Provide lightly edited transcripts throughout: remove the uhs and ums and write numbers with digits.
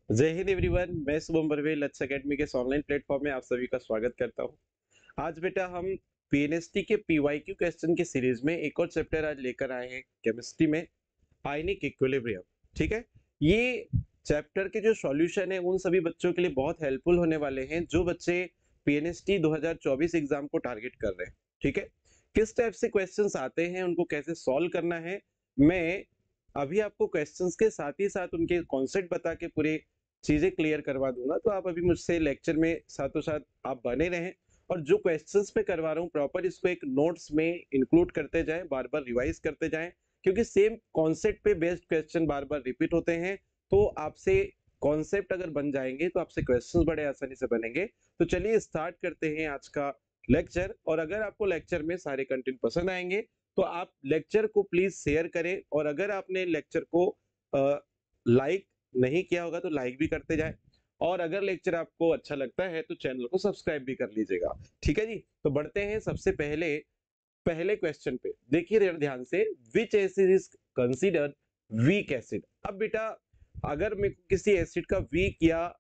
जय हिंद एवरीवन, मैं शुभम बर्वे लक्ष एकेडमी के इस ऑनलाइन प्लेटफॉर्म में आप सभी का स्वागत करता हूं। आज बेटा हम पीएनएसटी के पीवाईक्यू क्वेश्चन की सीरीज में एक और चैप्टर आज लेकर आए हैं केमिस्ट्री में, आयनिक इक्विलिब्रियम। ठीक है, ये चैप्टर के जो सॉल्यूशन है उन सभी बच्चों के लिए बहुत हेल्पफुल होने वाले हैं जो बच्चे पीएनएसटी 2024 एग्जाम को टारगेट कर रहे हैं। ठीक है, किस टाइप से क्वेश्चंस आते हैं, उनको कैसे सॉल्व करना है, मैं अभी आपको क्वेश्चंस के साथ ही साथ उनके कॉन्सेप्ट बता के पूरे चीजें क्लियर करवा दूंगा। तो आप अभी मुझसे लेक्चर में साथों साथ आप बने रहें और जो क्वेश्चंस पे करवा रहा हूँ प्रॉपर इसको एक नोट्स में इंक्लूड करते जाएं, बार बार रिवाइज करते जाएं, क्योंकि सेम कॉन्सेप्ट पे बेस्ड क्वेश्चन बार बार रिपीट होते हैं। तो आपसे कॉन्सेप्ट अगर बन जाएंगे तो आपसे क्वेश्चंस बड़े आसानी से बनेंगे। तो चलिए स्टार्ट करते हैं आज का लेक्चर। और अगर आपको लेक्चर में सारे कंटेंट पसंद आएंगे तो आप लेक्चर को प्लीज शेयर करें, और अगर आपने लेक्चर को लाइक नहीं किया होगा तो लाइक भी करते जाए, और अगर लेक्चर आपको अच्छा लगता है तो चैनल को सब्सक्राइब भी कर लीजिएगा। ठीक है जी, तो बढ़ते हैं सबसे पहले पहले क्वेश्चन पे। देखिए ध्यान से, विच acid is considered weak acid. अब बेटा अगर मेरे को किसी एसिड का वीक या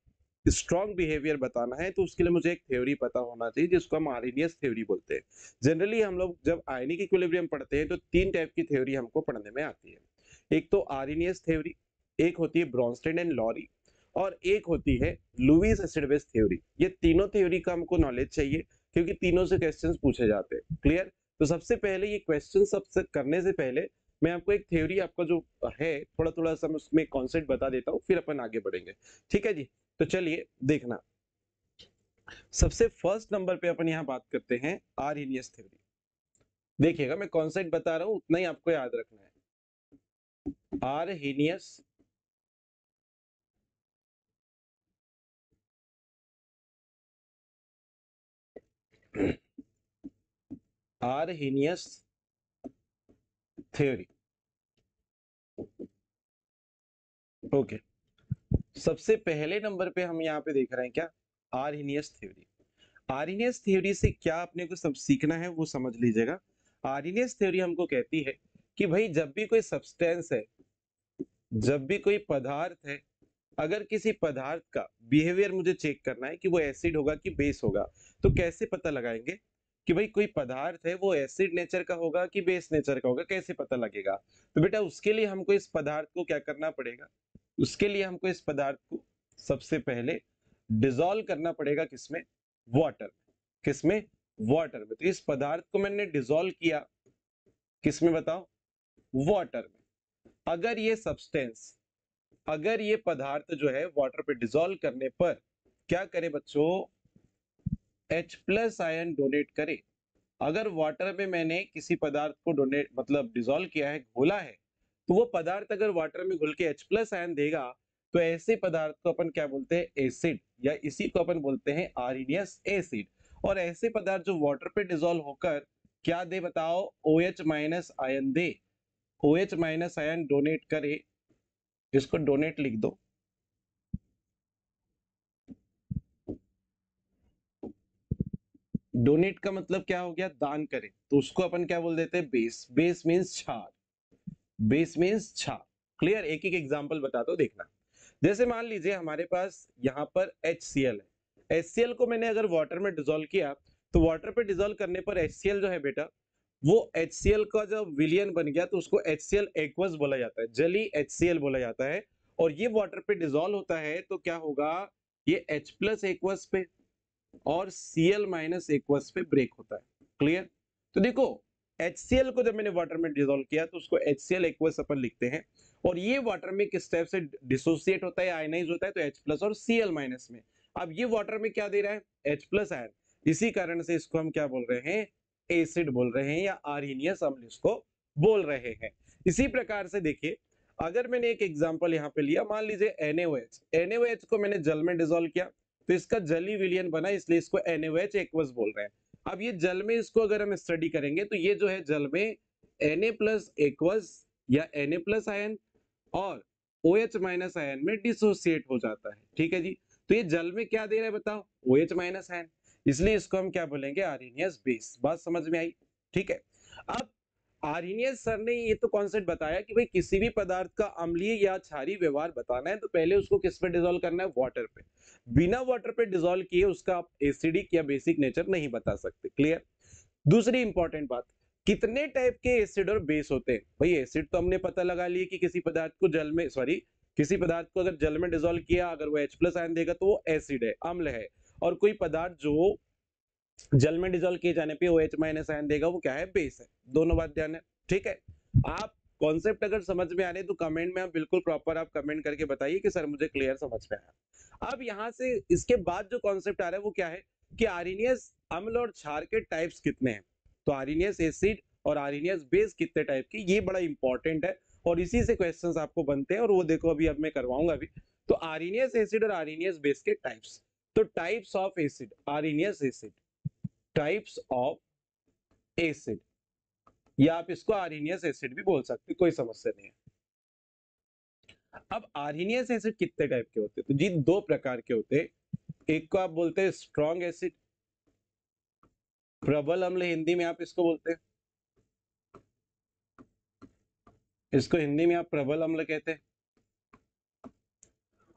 स्ट्रॉन्ग बिहेवियर बताना है तो उसके लिए मुझे एक थ्योरी पता होना चाहिए जिसको हम आर्हेनियस थ्योरी बोलते हैं। जनरली हम लोग जब आयनिक इक्विलिब्रियम पढ़ते हैं तो तीन टाइप की थ्योरी हमको पढ़ने में आती है। एक तो आर्हेनियस थ्योरी, एक होती है ब्रोंस्टेड एंड लॉरी, और एक होती है लुईस एसिड बेस थ्योरी। ये तीनों थ्योरी का हमको नॉलेज चाहिए क्योंकि तीनों से क्वेश्चंस पूछे जाते हैं। क्लियर? तो सबसे पहले ये क्वेश्चन सब करने से पहले मैं आपको एक थ्योरी आपका जो है थोड़ा थोड़ा सा उसमें कॉन्सेप्ट बता देता हूँ, फिर अपन आगे बढ़ेंगे। ठीक है जी, तो चलिए देखना। सबसे फर्स्ट नंबर पे अपन यहाँ बात करते हैं आर्हेनियस थ्योरी। देखिएगा मैं कॉन्सेप्ट बता रहा हूँ उतना ही आपको याद रखना है। Arrhenius Arrhenius theory. ओके, सबसे पहले नंबर पे हम यहाँ पे देख रहे हैं क्या, आर्हेनियस थ्योरी। आर्हेनियस थ्योरी से क्या अपने को सब सीखना है वो समझ लीजिएगा। आर्हेनियस थ्योरी हमको कहती है कि भाई जब भी कोई सब्सटेंस है, जब भी कोई पदार्थ है, अगर किसी पदार्थ का बिहेवियर मुझे चेक करना है कि वो एसिड होगा कि बेस होगा, तो कैसे पता लगाएंगे कि भाई कोई पदार्थ है वो एसिड नेचर का होगा कि बेस नेचर का होगा, कैसे पता लगेगा? तो बेटा उसके लिए हमको इस पदार्थ को क्या करना पड़ेगा, उसके लिए हमको इस पदार्थ को सबसे पहले डिसॉल्व करना पड़ेगा। किसमें? वाटर। किसमें? वाटर में। तो इस पदार्थ को मैंने डिसॉल्व किया किसमें बताओ? वाटर में। अगर ये सब्सटेंस, अगर ये पदार्थ जो है वाटर पे डिसॉल्व करने पर क्या करे बच्चों? H प्लस आयन डोनेट करे। अगर वाटर में मैंने किसी पदार्थ को डोनेट मतलब डिसॉल्व किया है, घोला है, तो वो पदार्थ अगर वाटर में घुल के H प्लस आयन देगा तो ऐसे पदार्थ को अपन क्या बोलते हैं? एसिड, या इसी को अपन बोलते हैं आर्हेनियस एसिड। और ऐसे पदार्थ जो वाटर पे डिसॉल्व होकर क्या दे बताओ? OH माइनस आयन दे। OH माइनस आयन डोनेट करे, जिसको डोनेट लिख दो। डोनेट का मतलब क्या हो गया? दान करे। तो उसको अपन क्या बोल देते हैं? बेस। बेस मीन्स क्षार। बेस मीन्स क्षार। क्लियर? एक एक एग्जांपल बताता हूं, देखना। जैसे मान लीजिए हमारे पास यहाँ पर HCl है। HCl को मैंने अगर वाटर में डिसॉल्व किया तो वाटर पे डिसॉल्व करने पर HCl जो है बेटा, वो HCl का जब विलियन बन गया तो उसको HCl एक्वस बोला जाता है, जली HCl बोला जाता है। और ये वाटर पे डिसॉल्व होता है तो क्या होगा? ये H प्लस एक्वस पे और Cl माइनस एक्वस पे ब्रेक होता है। क्लियर? तो देखो HCl को जब मैंने वाटर में डिसॉल्व किया तो उसको HCl एक्वस अपन लिखते हैं, और ये वाटर में किस टाइप से डिसोसिएट होता है, आयनाइज होता है, तो H प्लस और Cl माइनस में। अब ये वाटर में क्या दे रहा है? H plus ion. इसी कारण से इसको हम क्या बोल रहे हैं? एसिड बोल रहे हैं, या आर्हेनियस अम्ल इसको बोल रहे हैं। इसी प्रकार से देखिए, अगर मैंने एक एग्जांपल यहाँ पे लिया, मान लीजिए NaOH। NaOH को मैंने जल में डिसॉल्व किया तो इसका जली विलियन बना, इसलिए इसको NaOH एक्वस बोल रहे हैं। अब ये जल में इसको अगर हम स्टडी करेंगे तो ये जो है जल में Na प्लस एक्वस या Na प्लस आयन और OH माइनस आयन में डिसोसिएट हो जाता है। ठीक है जी, तो ये जल में क्या दे रहा है बताओ? OH माइनस आयन, इसलिए इसको हम क्या बोलेंगे? Arrhenius base. बात समझ में आई? ठीक है। अब आर्नियस सर ने ये तो कॉन्सेप्ट बताया कि भाई किसी भी पदार्थ का अम्लीय या क्षारीय व्यवहार बताना है तो पहले उसको किस पे डिसॉल्व करना है, वाटर पे। बिना वाटर पे डिसॉल्व किए उसका आप एसिडिक या बेसिक नेचर नहीं बता सकते। क्लियर। दूसरी इंपॉर्टेंट बात, कितने टाइप के एसिड और बेस होते हैं? भाई एसिड तो हमने पता लगा लिया कि किसी पदार्थ को जल में, सॉरी, किसी पदार्थ को अगर जल में डिसॉल्व किया, अगर वो H+ आयन देगा तो वो एसिड है, अम्ल है। और कोई पदार्थ जो जल में डिसॉल्व किए जाने पे OH- आयन देगा, वो क्या है, बेस है। दोनों बात ध्यान है, ठीक है। आप कॉन्सेप्ट अगर समझ में आ रहे तो कमेंट में आप बिल्कुल प्रॉपर आप कमेंट करके बताइए कि सर मुझे क्लियर समझ में आया। अब यहाँ से इसके बाद जो कॉन्सेप्ट आ रहा है वो क्या है कि आर्नियस अम्ल और क्षार के टाइप्स कितने हैं। तो आर्नियस एसिड और आर्नियस बेस कितने टाइप की, ये बड़ा इंपॉर्टेंट है और इसी से क्वेश्चंस आपको बनते हैं। और वो देखो अभी अब मैं करवाऊंगा अभी। तो आर्नियस एसिड और आर्नियस बेस के टाइप्स। तो types of acid, Arrhenius acid, types of acid, या आप इसको आर्नियस एसिड भी बोल सकते, कोई समस्या नहीं है। अब आर्नियस एसिड कितने टाइप के होते हैं? तो जी दो प्रकार के होते हैं। एक को आप बोलते हैं स्ट्रॉन्ग एसिड, प्रबल अम्ल हिंदी में आप इसको बोलते हैं, इसको हिंदी में आप प्रबल अम्ल कहते हैं।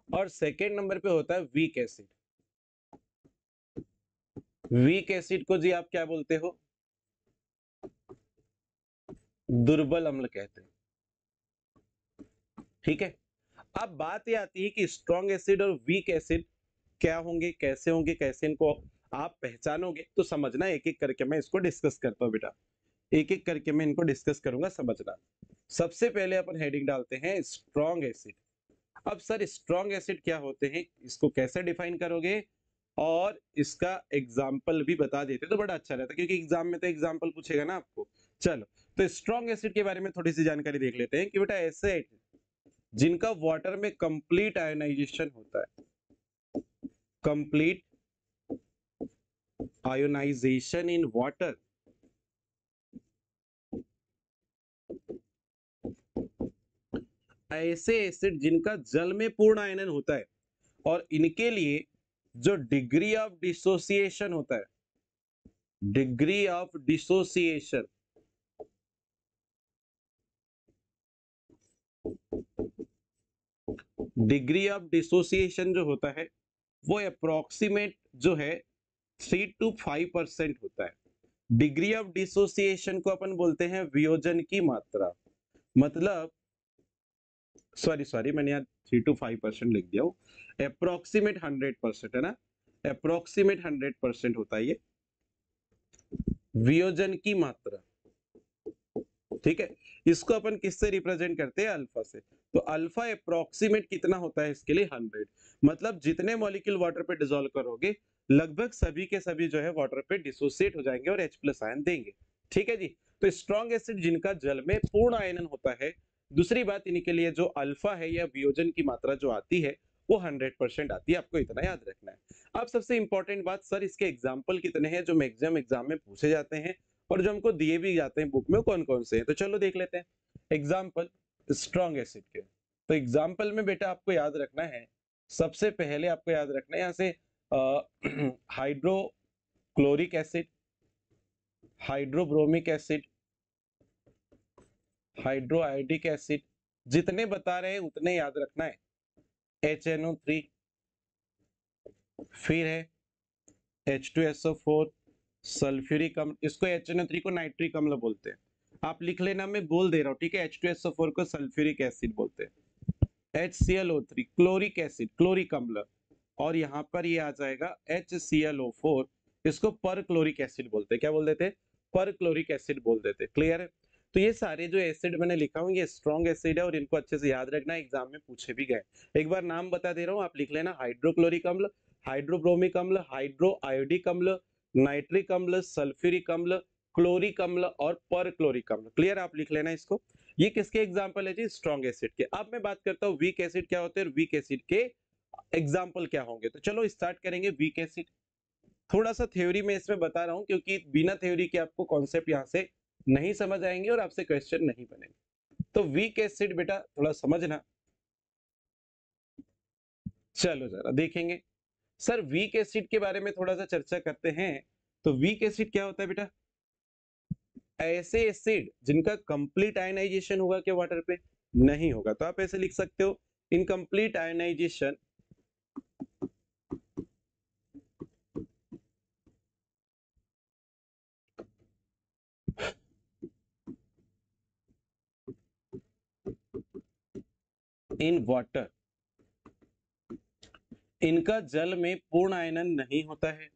और सेकेंड नंबर पे होता है वीक एसिड। वीक एसिड को जी आप क्या बोलते हो? दुर्बल अम्ल कहते हैं, ठीक है। अब बात ये आती है कि स्ट्रॉन्ग एसिड और वीक एसिड क्या होंगे, कैसे होंगे, कैसे इनको आप पहचानोगे, तो समझना एक एक करके मैं इसको डिस्कस करता हूं बेटा। एक एक करके मैं इनको डिस्कस करूंगा, समझना। सबसे पहले अपन हेडिंग डालते हैं स्ट्रॉन्ग एसिड। अब सर स्ट्रॉन्ग एसिड क्या होते हैं, इसको कैसे डिफाइन करोगे और इसका एग्जाम्पल भी बता देते तो बड़ा अच्छा रहता, क्योंकि एग्जाम में तो एग्जाम्पल पूछेगा ना आपको। चलो, तो स्ट्रॉन्ग एसिड के बारे में थोड़ी सी जानकारी देख लेते हैं कि बेटा ऐसे जिनका वाटर में कंप्लीट आयोनाइजेशन होता है, कंप्लीट आयोनाइजेशन इन वाटर, ऐसे एसिड जिनका जल में पूर्ण आयनन होता है और इनके लिए जो डिग्री ऑफ डिसोसिएशन होता है, degree of dissociation, degree of dissociation जो होता है वो अप्रोक्सीमेट जो है 3 to 5% होता है। डिग्री ऑफ डिसोसिएशन को अपन बोलते हैं वियोजन की मात्रा। मतलब सॉरी मैंने यहाँ 3 to 5% लिख दिया हूँ। अप्रोक्सीमेट 100% है ना, अप्रोक्सीमेट 100% होता है ये वियोजन की मात्रा, ठीक है। इसको अपन किससे रिप्रेजेंट करते हैं, अल्फा से। तो अल्फा अप्रोक्सीमेट कितना होता है इसके लिए, 100। मतलब जितने मॉलिक्यूल वाटर पे डिसॉल्व करोगे लगभग सभी के सभी जो है वाटर पे डिसोसिएट हो जाएंगे और H+ आयन देंगे, ठीक है जी। तो स्ट्रॉन्ग एसिड जिनका जल में पूर्ण आयनन होता है। दूसरी बात, इनके लिए जो अल्फा है या वियोजन की मात्रा जो आती है वो 100% आती है, आपको इतना याद रखना है। अब सबसे इंपॉर्टेंट बात, सर इसके एग्जाम्पल कितने हैं जो मैक्सिमम एग्जाम में पूछे जाते हैं और जो हमको दिए भी जाते हैं बुक में, कौन कौन से हैं? तो चलो देख लेते हैं एग्जाम्पल स्ट्रॉन्ग एसिड के। तो एग्जाम्पल में बेटा आपको याद रखना है, सबसे पहले आपको याद रखना है यहाँ से hydrochloric acid, hydrobromic acid, hydroiodic acid, जितने बता रहे हैं उतने याद रखना है। HNO3, फिर है H2SO4, सल्फ्यूरिक अम्ल, इसको HNO3 को नाइट्रिक अम्ल बोलते हैं। आप लिख लेना, मैं बोल दे रहा हूँ, ठीक है। H2SO4 को सल्फ्यूरिक एसिड बोलते हैं। HClO3 क्लोरिक एसिड, क्लोरिक अम्ल। और यहाँ पर ये आ जाएगा HClO4, इसको पर क्लोरिक एसिड बोलते हैं। क्या बोल देते हैं, पर क्लोरिक एसिड बोल देते हैं। क्लियर है। तो ये सारे जो एसिड मैंने लिखा हूँ ये स्ट्रॉन्ग एसिड है और इनको अच्छे से याद रखना, एग्जाम में पूछे भी गए। एक बार नाम बता दे रहा हूँ, आप लिख लेना, हाइड्रोक्लोरिक अम्ल, हाइड्रोब्रोमिक अम्ल, हाइड्रोआयोडिक अम्ल, नाइट्रिक अम्ल, सल्फ्यूरिक अम्ल, क्लोरिक अम्ल और पर क्लोरिक अम्ल। क्लियर, आप लिख लेना इसको। ये किसके एग्जाम्पल है जी, स्ट्रॉन्ग एसिड के। अब मैं बात करता हूँ वीक एसिड क्या होते हैं, वीक एसिड के एग्जाम्पल क्या होंगे। तो चलो स्टार्ट करेंगे वीक एसिड। थोड़ा सा थ्योरी में इसमें बता रहा हूं क्योंकि बिना थ्योरी के आपको कॉन्सेप्ट यहां से नहीं समझ आएंगे और आपसे क्वेश्चन नहीं बनेंगे। तो वीक एसिड बेटा थोड़ा समझना, चलो जरा देखेंगे। सर वीक एसिड के बारे में थोड़ा सा चर्चा करते हैं। तो वीक एसिड क्या होता है बेटा, ऐसे एसिड जिनका कंप्लीट आयनाइजेशन होगा क्या वाटर पे? नहीं होगा। तो आप ऐसे लिख सकते हो, इनकम्प्लीट आयनाइजेशन इन वाटर, इनका जल में पूर्ण आयनन नहीं होता है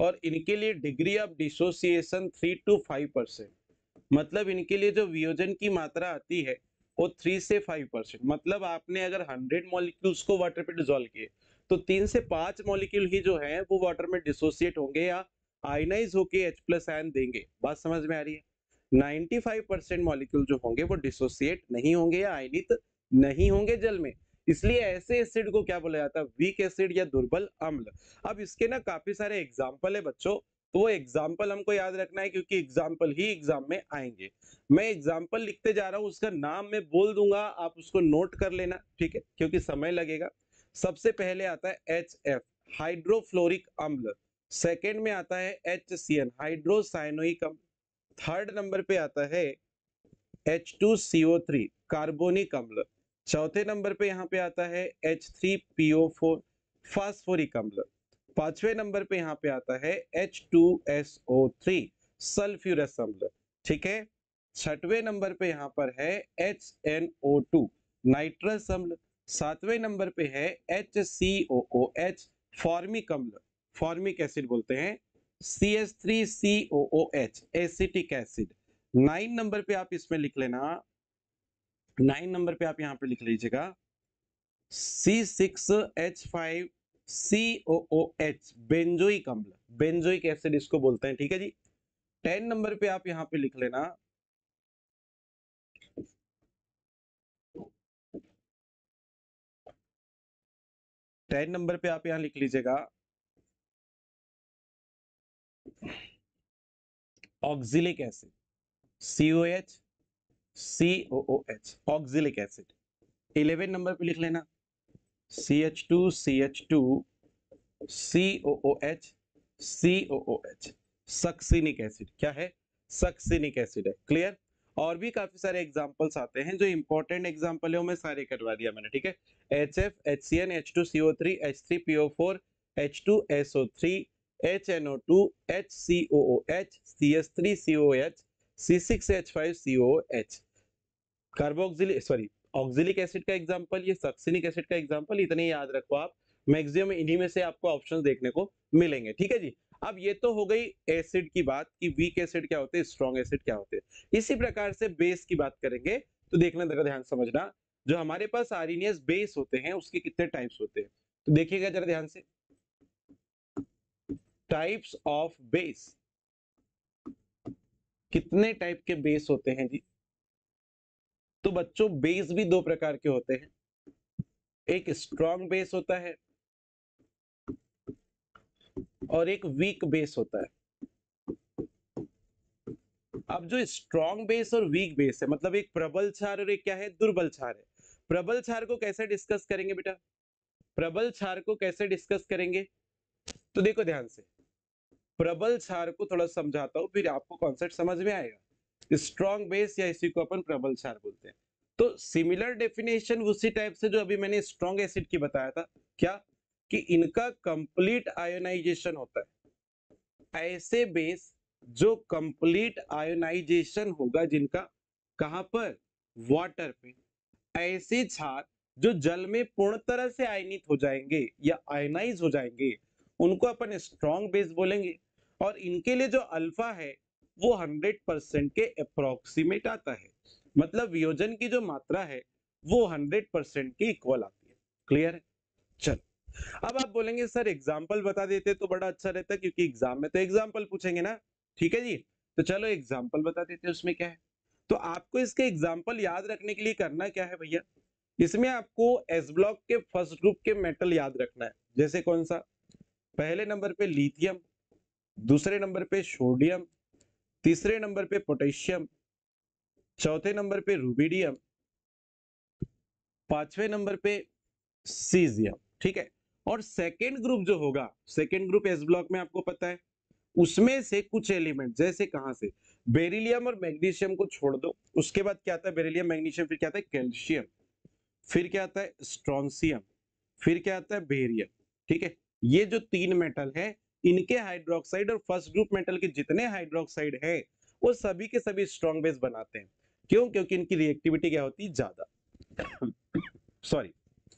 और इनके लिए डिग्री ऑफ डिसोसिएशन 3 to 5%। मतलब इनके लिए जो वियोजन की मात्रा आती है वो 3 से 5%। मतलब आपने अगर 100 मॉलिक्यूल्स को वाटर पे डिसॉल्व किए तो 3 से 5 मॉलिक्यूल ही जो है वो वाटर में डिसोसिएट होंगे या आयनाइज होके H प्लस आयन देंगे। बात समझ में आ रही है? 95% मॉलिक्यूल जो होंगे वो डिसोसिएट नहीं होंगे या आयनित नहीं होंगे जल में। इसलिए ऐसे एसिड को क्या बोला जाता है? वीक एसिड या दुर्बल अम्ल। अब इसके ना काफी सारे एग्जाम्पल है बच्चों, तो वो एग्जाम्पल हमको याद रखना है क्योंकि एग्जाम्पल ही एग्जाम में आएंगे। मैं एग्जाम्पल लिखते जा रहा हूँ, उसका नाम मैं बोल दूंगा, आप उसको नोट कर लेना, ठीक है, क्योंकि समय लगेगा। सबसे पहले आता है HF, हाइड्रोफ्लोरिक अम्ल। सेकेंड में आता है HCN, हाइड्रोसाइनोइक अम्ल। थर्ड नंबर पे आता है H2CO3, कार्बोनिक अम्ल। चौथे नंबर पे यहाँ पे आता है H3PO4, फास्फोरिक अम्ल। पांचवें नंबर पे यहाँ पे आता है H2SO3, सल्फ्यूरस अम्ल। ठीक है। छठवें नंबर पे यहाँ पर है HNO2, नाइट्रस अम्ल। सातवें नंबर पे है HCOOH, फॉर्मिक अम्ल, फॉर्मिक एसिड बोलते हैं। CH3COOH, acetic acid. 9 नंबर पे आप इसमें लिख लेना, 9 नंबर पे आप यहाँ पे लिख लीजिएगा C6H5COOH, बेंजोइक अम्ल, बेंजोइक एसिड इसको बोलते हैं। ठीक है जी। 10 नंबर पे आप यहाँ पे लिख लेना 10 नंबर पे आप यहाँ लिख लीजिएगा oxalic acid, COH COOH, oxalic acid. 11 number पे लिख लेना CH2CH2 COOH COOH, succinic acid. क्या है? सक्सिनिक एसिड है। क्लियर? और भी काफी सारे एग्जांपल्स आते हैं, जो इंपॉर्टेंट एग्जांपल है वो मैं सारे करवा दिया मैंने। ठीक है। HF, HCN, H2CO3, H3PO4, H2SO3, HNO2, HCOOH, CH3COOH, C6H5COOH, carboxylic sorry oxalic acid का एग्जांपल, ये सक्सिनिक एसिड का एग्जांपल। इतने याद रखो आप, मैक्सिमम इन्हीं में से आपको ऑप्शंस देखने को मिलेंगे। ठीक है जी। अब ये तो हो गई एसिड की बात कि वीक एसिड क्या होते हैं, स्ट्रॉन्ग एसिड क्या होते हैं। इसी प्रकार से बेस की बात करेंगे तो देखना, जरा ध्यान समझना, जो हमारे पास आरएनएस बेस होते हैं उसके कितने टाइप्स होते हैं, तो देखिएगा जरा ध्यान से। टाइप्स ऑफ बेस, कितने टाइप के बेस होते हैं जी? तो बच्चों बेस भी दो प्रकार के होते हैं, एक स्ट्रॉन्ग बेस होता है और एक वीक बेस होता है। अब जो स्ट्रॉन्ग बेस और वीक बेस है, मतलब एक प्रबल क्षार और एक क्या है, दुर्बल क्षार है। प्रबल क्षार को कैसे डिस्कस करेंगे बेटा? प्रबल क्षार को कैसे डिस्कस करेंगे? तो देखो ध्यान से, प्रबल क्षार को थोड़ा समझाता हूं, फिर आपको कॉन्सेप्ट समझ में आएगा। स्ट्रॉन्ग बेस या इसी को अपन प्रबल क्षार बोलते हैं। तो सिमिलर डेफिनेशन उसी टाइप से जो अभी मैंने स्ट्रॉन्ग एसिड की बताया था, क्या कि इनका कंप्लीट आयोनाइजेशन होता है। ऐसे बेस जो कंप्लीट आयोनाइजेशन होगा जिनका, कहां पर? वाटर पे। ऐसे क्षार जो जल में पूर्ण तरह से आयनित हो जाएंगे या आयनाइज हो जाएंगे, उनको अपन स्ट्रॉन्ग बेस बोलेंगे। और इनके लिए जो अल्फा है वो 100% के अप्रोक्सीमेट आता है, मतलब वियोजन की जो मात्रा है वो 100% के इक्वल आती है। क्लियर है? चल, अब आप बोलेंगे सर एग्जाम्पल बता देते तो बड़ा अच्छा रहता, क्योंकि एग्जाम में तो एग्जाम्पल पूछेंगे ना। ठीक है जी। तो चलो एग्जाम्पल बता देते, उसमें क्या है। तो आपको इसके एग्जाम्पल याद रखने के लिए करना क्या है भैया, इसमें आपको एस ब्लॉक के फर्स्ट ग्रुप के मेटल याद रखना है। जैसे कौन सा? पहले नंबर पे लिथियम, दूसरे नंबर पे सोडियम, तीसरे नंबर पे पोटेशियम, चौथे नंबर पे रुबिडियम, पांचवें नंबर पे सीजियम। ठीक है। और सेकेंड ग्रुप जो होगा, सेकेंड ग्रुप एस ब्लॉक में आपको पता है, उसमें से कुछ एलिमेंट, जैसे कहां से, बेरिलियम और मैग्नीशियम को छोड़ दो, उसके बाद क्या आता है बेरिलियम मैग्नीशियम, फिर क्या आता है कैल्शियम, फिर क्या आता है स्ट्रोंसियम, फिर क्या आता है बेरियम। ठीक है, ये जो तीन मेटल है इनके हाइड्रोक्साइड और फर्स्ट ग्रुप मेटल के जितने हाइड्रोक्साइड है वो सभी के सभी स्ट्रॉन्ग बेस बनाते हैं। क्यों? क्योंकि इनकी रिएक्टिविटी क्या होती है ज्यादा। सॉरी,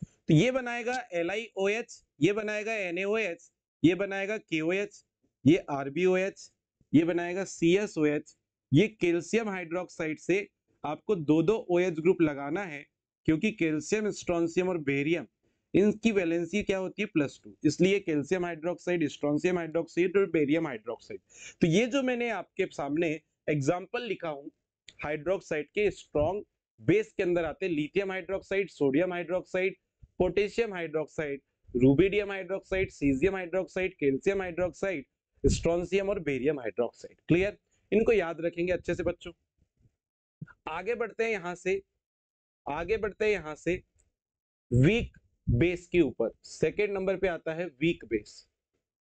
तो ये बनाएगा LiOH, ये बनाएगा NaOH, ये बनाएगा KOH, ये RbOH, ये बनाएगा CSOH। ये कैल्शियम हाइड्रोक्साइड से आपको दो दो OH ग्रुप लगाना है, क्योंकि कैल्शियम, स्ट्रोंसियम और बेरियम इनकी वैलेंसी क्या होती है +2, इसलिए कैल्शियम हाइड्रोक्साइड, स्ट्रोंसियम हाइड्रोक्साइड और बेरियम हाइड्रोक्साइड। तो ये जो मैंने आपके सामने एग्जाम्पल लिखा हूं हाइड्रोक्साइड के स्ट्रॉन्ग बेस के अंदर आते हैं lithium hydroxide, sodium hydroxide, potassium hydroxide, rubidium hydroxide, caesium hydroxide, calcium hydroxide, strontium और बेरियम हाइड्रोक्साइड। क्लियर? इनको याद रखेंगे अच्छे से बच्चों। आगे बढ़ते हैं यहां से, आगे बढ़ते हैं यहां से वीक बेस के ऊपर। सेकेंड नंबर पे आता है वीक बेस।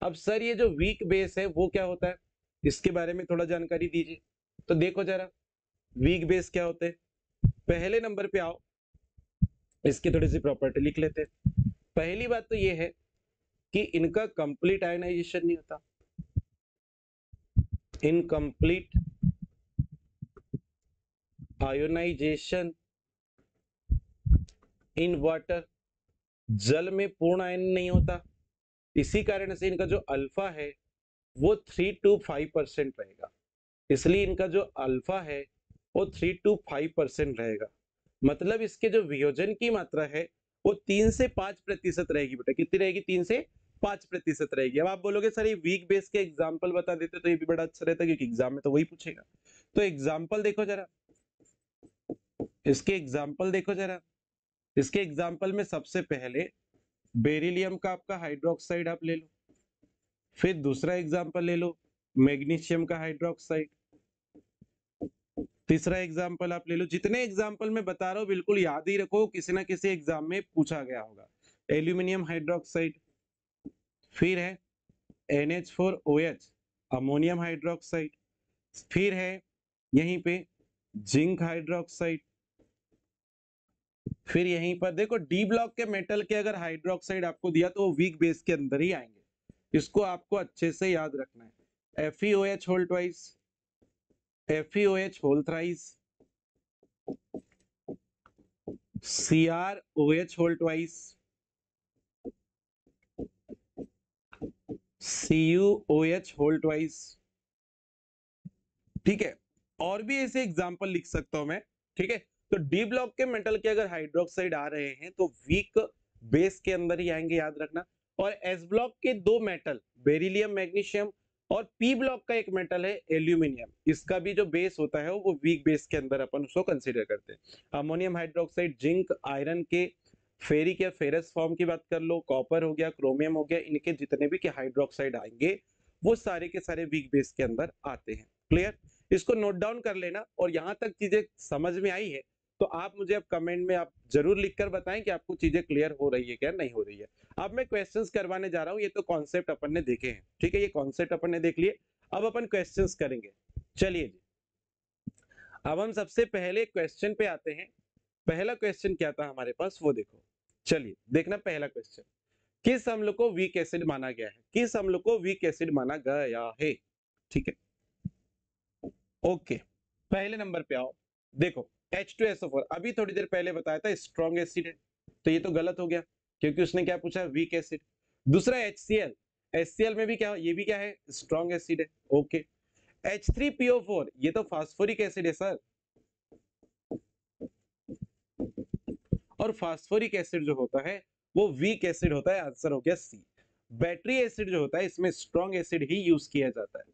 अब सर ये जो वीक बेस है वो क्या होता है, इसके बारे में थोड़ा जानकारी दीजिए। तो देखो जरा वीक बेस क्या होते हैं। पहले नंबर पे आओ, इसकी थोड़ी सी प्रॉपर्टी लिख लेते हैं। पहली बात तो ये है कि इनका कंप्लीट आयनाइजेशन नहीं होता, इनकम्प्लीट आयोनाइजेशन इन वाटर, जल में पूर्ण आयन नहीं होता। इसी कारण से इनका जो अल्फा है वो 3 to 5% रहेगा। इसलिए इनका जो अल्फा है वो 3 to 5% रहेगा। मतलब इसके जो वियोजन की मात्रा है वो 3 से 5% रहेगी बेटा। कितनी रहेगी? 3 से 5% रहेगी। अब आप बोलोगे सर ये वीक बेस के एग्जाम्पल बता देते तो ये भी बड़ा अच्छा रहता, क्योंकि एग्जाम में तो वही पूछेगा। तो एग्जाम्पल देखो जरा, इसके एग्जाम्पल देखो जरा। इसके एग्जाम्पल में सबसे पहले बेरिलियम का आपका हाइड्रोक्साइड आप ले लो, फिर दूसरा एग्जाम्पल ले लो मैग्नीशियम का हाइड्रोक्साइड, तीसरा एग्जाम्पल आप ले लो। जितने एग्जाम्पल मैं बता रहा हूँ बिल्कुल याद ही रखो, किसी ना किसी एग्जाम में पूछा गया होगा। एल्यूमिनियम हाइड्रोक्साइड, फिर है NH4OH अमोनियम हाइड्रोक्साइड, फिर है यहीं पे जिंक हाइड्रोक्साइड, फिर यहीं पर देखो डी ब्लॉक के मेटल के अगर हाइड्रोक्साइड आपको दिया तो वो वीक बेस के अंदर ही आएंगे। इसको आपको अच्छे से याद रखना है। FeOH whole twice, FeOH whole thrice, CrOH whole twice, CuOH whole twice. ठीक है, और भी ऐसे एग्जांपल लिख सकता हूं मैं। ठीक है, तो डी ब्लॉक के मेटल के अगर हाइड्रोक्साइड आ रहे हैं तो वीक बेस के अंदर ही आएंगे, याद रखना। और एस ब्लॉक के दो मेटल बेरिलियम मैग्नीशियम और पी ब्लॉक का एक मेटल है एल्यूमिनियम, इसका भी जो बेस होता है वो वीक बेस के अंदर अपन उसको कंसीडर करते हैं। अमोनियम हाइड्रोक्साइड, जिंक, आयरन के फेरिक या फेरस फॉर्म की बात कर लो, कॉपर हो गया, क्रोमियम हो गया, इनके जितने भी के हाइड्रोक्साइड आएंगे वो सारे के सारे वीक बेस के अंदर आते हैं। क्लियर? इसको नोट डाउन कर लेना। और यहां तक चीजें समझ में आई है तो आप मुझे अब कमेंट में आप जरूर लिखकर बताएं कि आपको चीजें क्लियर हो रही है क्या नहीं हो रही है। अब मैं क्वेश्चंस करवाने जा रहा हूं। ये तो कॉन्सेप्ट अपन ने देखे हैं, ठीक है, ये कॉन्सेप्ट अपन ने देख लिए। अब अपन क्वेश्चंस करेंगे। चलिए जी, अब हम सबसे पहले क्वेश्चन पे आते हैं। पहला क्वेश्चन क्या था हमारे पास वो देखो। चलिए देखना पहला क्वेश्चन, किस अम्ल को वीक एसिड माना गया है? किस अम्ल को वीक एसिड माना गया है? ठीक है, ओके, पहले नंबर पे आओ। देखो H2SO4 अभी थोड़ी देर पहले बताया था स्ट्रॉन्ग एसिड है, तो ये तो गलत हो गया क्योंकि उसने क्या पूछा? Weak acid. दूसरा HCl, HCl में भी क्या, ये भी क्या है? स्ट्रॉन्ग एसिड है। ओके, H3PO4 ये तो फास्फोरिक एसिड है सर, और फास्फोरिक एसिड जो होता है वो वीक एसिड होता है। आंसर हो गया सी। बैटरी एसिड जो होता है इसमें स्ट्रॉन्ग एसिड ही यूज किया जाता है।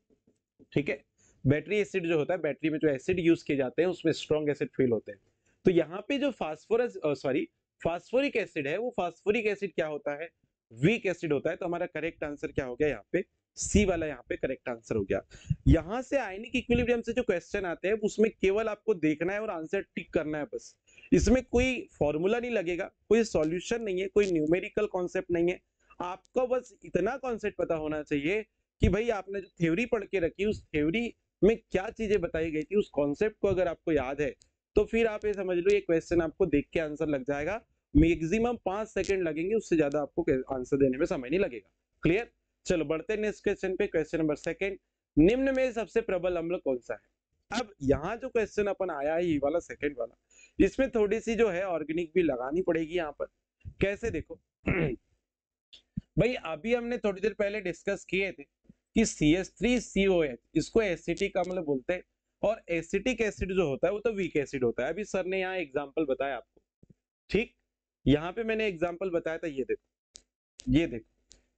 ठीक है, बैटरी एसिड जो होता है, बैटरी में जो एसिड यूज किए जाते हैं उसमें स्ट्रॉन्ग एसिड फेल होते हैं। तो यहाँ पे जो फास्फोरिक एसिड है वो फास्फोरिक एसिड क्या होता है? वीक एसिड होता है। तो हमारा करेक्ट आंसर क्या हो गया यहाँ पे? सी वाला यहाँ पे करेक्ट आंसर हो गया। यहाँ से आयनिक इक्विलिब्रियम से जो क्वेश्चन आते हैं उसमें केवल आपको देखना है और आंसर टिक करना है बस। इसमें कोई फॉर्मूला नहीं लगेगा, कोई सॉल्यूशन नहीं है, कोई न्यूमेरिकल कॉन्सेप्ट नहीं है। आपको बस इतना कॉन्सेप्ट पता होना चाहिए कि भाई आपने जो थ्योरी पढ़ के रखी उस थ्योरी में क्या चीजें बताई गई थी, उस कॉन्सेप्ट को अगर आपको याद है तो फिर आप ये समझ लो ये क्वेश्चन आपको देख के आंसर लग जाएगा। मैक्सिमम 5 सेकंड लगेंगे, उससे ज्यादा आपको आंसर देने में समय नहीं लगेगा। क्लियर? चलो बढ़ते हैं नेक्स्ट क्वेश्चन पे। क्वेश्चन नंबर सेकंड, निम्न में सबसे प्रबल अम्ल कौन सा है? अब यहाँ जो क्वेश्चन अपन आया है ये वाला सेकंड वाला, इसमें थोड़ी सी जो है ऑर्गेनिक भी लगानी पड़ेगी यहाँ पर। कैसे? देखो भाई अभी हमने थोड़ी देर पहले डिस्कस किए थे कि CH3COH इसको एसिटिक अम्ल बोलते हैं, और एसिटिक एसिड जो होता है वो तो वीक एसिड होता है। अभी सर ने यहाँ एग्जांपल बताया आपको, ठीक? यहाँ पे मैंने एग्जांपल बताया था, ये देखो, ये देखो,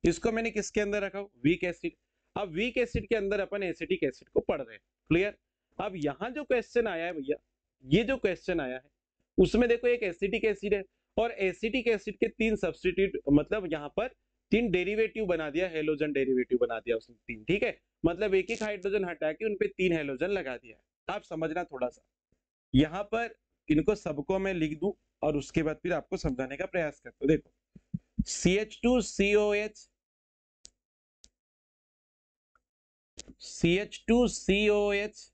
इसको मैंने किसके अंदर रखा? Weak acid. अब वीक एसिड के अंदर अपन एसिटिक एसिड को पढ़ रहे हैं। क्लियर? अब यहाँ जो क्वेश्चन आया है भैया, ये जो क्वेश्चन आया है उसमें देखो एक एसिटिक एसिड है, और एसिटिक एसिड के 3 सब्स्टिट्यूट, मतलब यहाँ पर 3 डेरिवेटिव बना दिया, हेलोजन डेरिवेटिव बना दिया उसने 3, ठीक है? मतलब एक एक हाइड्रोजन हटा के उनपे 3 हेलोजन लगा दिया है। आप समझना थोड़ा सा, यहाँ पर इनको सबको मैं लिख दूं और उसके बाद फिर आपको समझाने का प्रयास करता हूं। देखो CH2COH, CH2COH,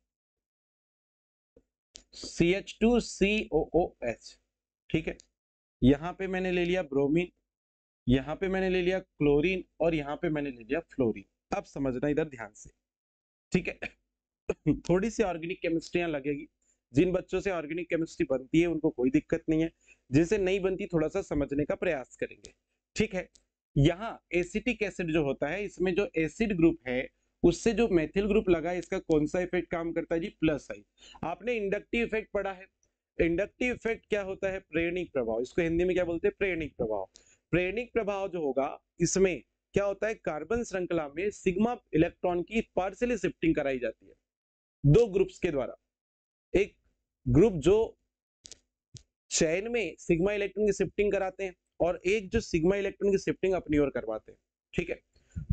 CH2COOH, ठीक है? यहाँ पे मैंने ले लिया ब्रोमीन, यहाँ पे मैंने ले लिया क्लोरीन, और यहाँ पे मैंने ले लिया फ्लोरीन। अब समझना इधर ध्यान से, ठीक है? थोड़ी सी ऑर्गेनिक केमिस्ट्रियां लगेगी। जिन बच्चों से ऑर्गेनिक केमिस्ट्री बनती है उनको कोई दिक्कत नहीं है, जिनसे नहीं बनती थोड़ा सा समझने का प्रयास करेंगे, ठीक है? यहाँ एसिटिक एसिड जो होता है, इसमें जो एसिड ग्रुप है उससे जो मेथिल ग्रुप लगा है, इसका कौन सा इफेक्ट काम करता है जी? प्लस आई। आपने इंडक्टिव इफेक्ट पढ़ा है। इंडक्टिव इफेक्ट क्या होता है? प्रेरणिक प्रभाव। इसको हिंदी में क्या बोलते हैं? प्रेरणिक प्रभाव। प्रेरणिक प्रभाव जो होगा इसमें क्या होता है? कार्बन श्रृंखला में सिग्मा इलेक्ट्रॉन की पार्शियली शिफ्टिंग कराई जाती है दो ग्रुप्स के द्वारा। एक ग्रुप जो चैन में सिग्मा इलेक्ट्रॉन की शिफ्टिंग कराते हैं, और एक जो सिग्मा इलेक्ट्रॉन की शिफ्टिंग अपनी ओर करवाते हैं, ठीक है?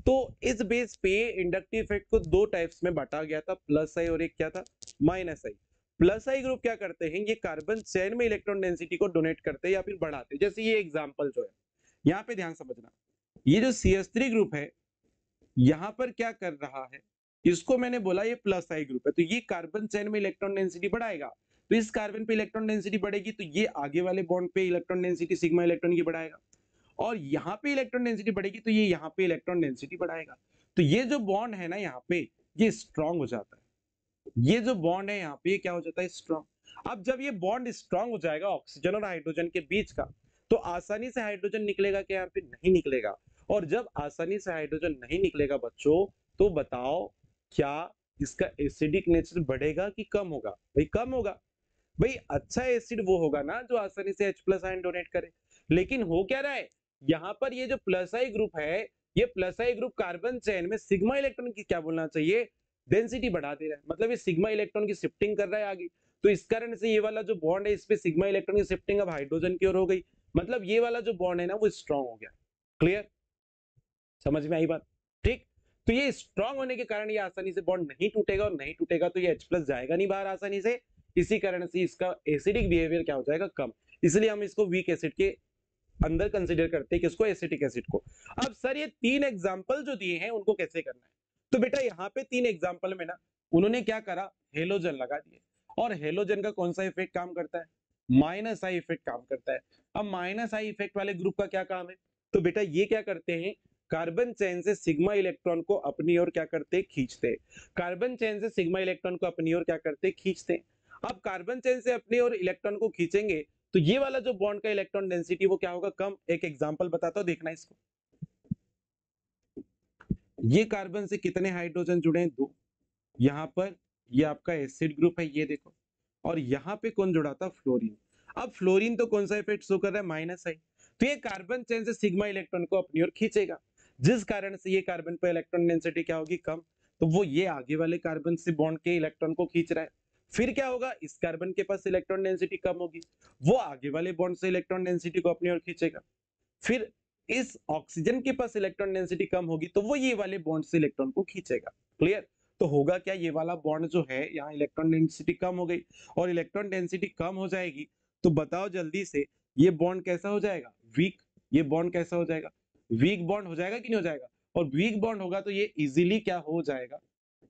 तो इस बेस पे इंडक्टिव इफेक्ट को 2 टाइप्स में बांटा गया था, प्लस आई और एक क्या था? माइनस आई। प्लस आई ग्रुप क्या करते हैं? ये कार्बन चैन में इलेक्ट्रॉन डेंसिटी को डोनेट करते हैं या फिर बढ़ाते हैं। जैसे ये एग्जांपल जो है, यहाँ पे ध्यान समझना, ये जो CH3 ग्रुप है यहाँ पर क्या कर रहा है, इसको मैंने बोला ये प्लस आई ग्रुप है, तो ये कार्बन चेन में इलेक्ट्रॉन डेंसिटी बढ़ाएगा। तो इस कार्बन पे इलेक्ट्रॉन डेंसिटी बढ़ेगी तो ये आगे वाले बॉन्ड पे इलेक्ट्रॉन डेंसिटी सिग्मा इलेक्ट्रॉन की बढ़ाएगा, और यहाँ पे इलेक्ट्रॉन डेंसिटी बढ़ेगी तो ये यहाँ पे इलेक्ट्रॉन डेंसिटी बढ़ाएगा। तो ये जो बॉन्ड है ना यहाँ पे, ये स्ट्रांग हो जाता है। ये जो बॉन्ड है यहाँ पे ये क्या हो जाता है? स्ट्रांग। अब जब ये बॉन्ड स्ट्रांग हो जाएगा ऑक्सीजन और हाइड्रोजन के बीच का, तो आसानी से हाइड्रोजन निकलेगा क्या? यहाँ पे नहीं निकलेगा। और जब आसानी से हाइड्रोजन नहीं निकलेगा बच्चों, तो बताओ क्या इसका एसिडिक नेचर बढ़ेगा कि कम होगा? भाई कम होगा। भाई अच्छा एसिड वो होगा ना जो आसानी से H+ आयन डोनेट करे। लेकिन हो क्या रहा है यहाँ पर? ये जो प्लस आई ग्रुप है, ये प्लस आई ग्रुप कार्बन चेन में सिग्मा इलेक्ट्रॉन की क्या बोलना चाहिए? डेंसिटी बढ़ा दे रहा है। मतलब ये सिग्मा इलेक्ट्रॉन की शिफ्टिंग कर रहा है आगे। तो इस कारण से ये वाला जो बॉन्ड है इस पे सिग्मा इलेक्ट्रॉन की शिफ्टिंग अब हाइड्रोजन की ओर हो गई। मतलब ये वाला जो बॉन्ड है ना वो स्ट्रांग हो गया। क्लियर? समझ में आई बात? ठीक? तो ये स्ट्रांग होने के कारण ये आसानी से बॉन्ड नहीं टूटेगा, और नहीं टूटेगा तो ये H+ जाएगा नहीं बाहर आसानी से। इसी कारण से इसका एसिडिक बिहेवियर क्या हो जाएगा? कम। इसलिए हम इसको वीक एसिड के अंदर कंसीडर करते हैं, किसको? एसिटिक एसिड को। अब सर ये 3 एग्जांपल जो दिए हैं उनको कैसे करना है? तो बेटा यहाँ पे 3 एग्जांपल में ना उन्होंने क्या करा? हेलोजन लगा दिए। और हेलोजन का कौन सा इफेक्ट काम करता है? माइनस आई इफेक्ट काम करता है। अब माइनस आई इफेक्ट वाले ग्रुप का क्या काम है? तो बेटा ये क्या करते हैं? कार्बन चेन से सिग्मा इलेक्ट्रॉन को अपनी ओर क्या करते हैं? खींचते हैं। कार्बन चेन से सिग्मा इलेक्ट्रॉन को अपनी ओर क्या करते हैं? खींचते हैं। अब कार्बन चेन से अपनी ओर इलेक्ट्रॉन को खींचेंगे तो ये वाला जो बॉन्ड का इलेक्ट्रॉन डेंसिटी वो क्या होगा? कम। एक एग्जांपल बताता हूं, देखना इसको। ये कार्बन से कितने हाइड्रोजन जुड़े हैं? 2। यहाँ पर ये आपका एसिड ग्रुप है, ये देखो। और यहाँ पे कौन जुड़ा था? फ्लोरीन। अब फ्लोरीन तो कौन सा इफेक्ट शो कर रहा है? माइनस आई। तो ये कार्बन चेन से सिग्मा इलेक्ट्रॉन को अपनी ओर खींचेगा, जिस कारण से ये कार्बन पर इलेक्ट्रॉन डेंसिटी क्या होगी? कम। तो वो ये आगे वाले कार्बन से बॉन्ड के इलेक्ट्रॉन को खींच रहा है। फिर क्या होगा? इस कार्बन के पास इलेक्ट्रॉन डेंसिटी कम होगी, वो आगे वाले बॉन्ड से इलेक्ट्रॉन डेंसिटी को अपनी ओर खींचेगा। फिर इस ऑक्सीजन के पास इलेक्ट्रॉन डेंसिटी कम होगी तो वो ये वाले बॉन्ड से इलेक्ट्रॉन को खींचेगा। क्लियर? तो होगा क्या? ये वाला बॉन्ड जो है यहाँ इलेक्ट्रॉन डेंसिटी कम हो गई, और इलेक्ट्रॉन डेंसिटी कम हो जाएगी तो बताओ जल्दी से ये बॉन्ड कैसा हो जाएगा? वीक। ये बॉन्ड कैसा हो जाएगा? वीक बॉन्ड हो जाएगा कि नहीं हो जाएगा? और वीक बॉन्ड होगा तो ये इजीली क्या हो जाएगा?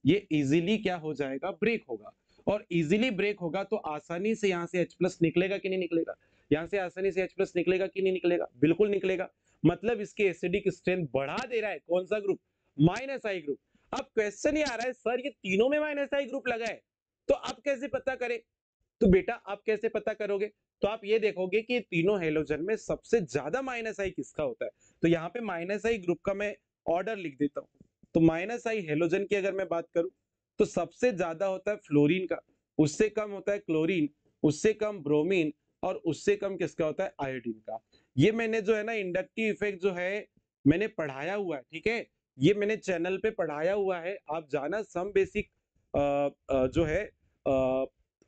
ये इजीली क्या हो जाएगा, ब्रेक होगा। और इजीली ब्रेक होगा तो आसानी से यहाँ से H+ निकलेगा कि नहीं निकलेगा, यहाँ से आसानी से H+ निकलेगा कि नहीं निकलेगा, बिल्कुल निकलेगा। मतलब इसके एसिडिक स्ट्रेंथ बढ़ा दे रहा है कौन सा ग्रुप, माइनस आई ग्रुप। अब क्वेश्चन ये आ रहा है सर ये तीनों में माइनस आई ग्रुप लगा है, तो आप कैसे पता करें। तो बेटा आप कैसे पता करोगे, तो आप ये देखोगे कि तीनों हेलोजन में सबसे ज्यादा माइनस आई किसका होता है। तो यहाँ पे माइनस आई ग्रुप का मैं ऑर्डर लिख देता हूँ। तो माइनस आई हेलोजन की अगर मैं बात करूं तो सबसे ज्यादा होता है फ्लोरीन का, उससे कम होता है क्लोरीन, उससे कम ब्रोमीन, और उससे कम किसका होता है, आयोडीन का। ये मैंने जो है ना इंडक्टिव इफेक्ट जो है मैंने पढ़ाया हुआ है, ठीक है। ये मैंने चैनल पे पढ़ाया हुआ है, आप जाना सम बेसिक जो है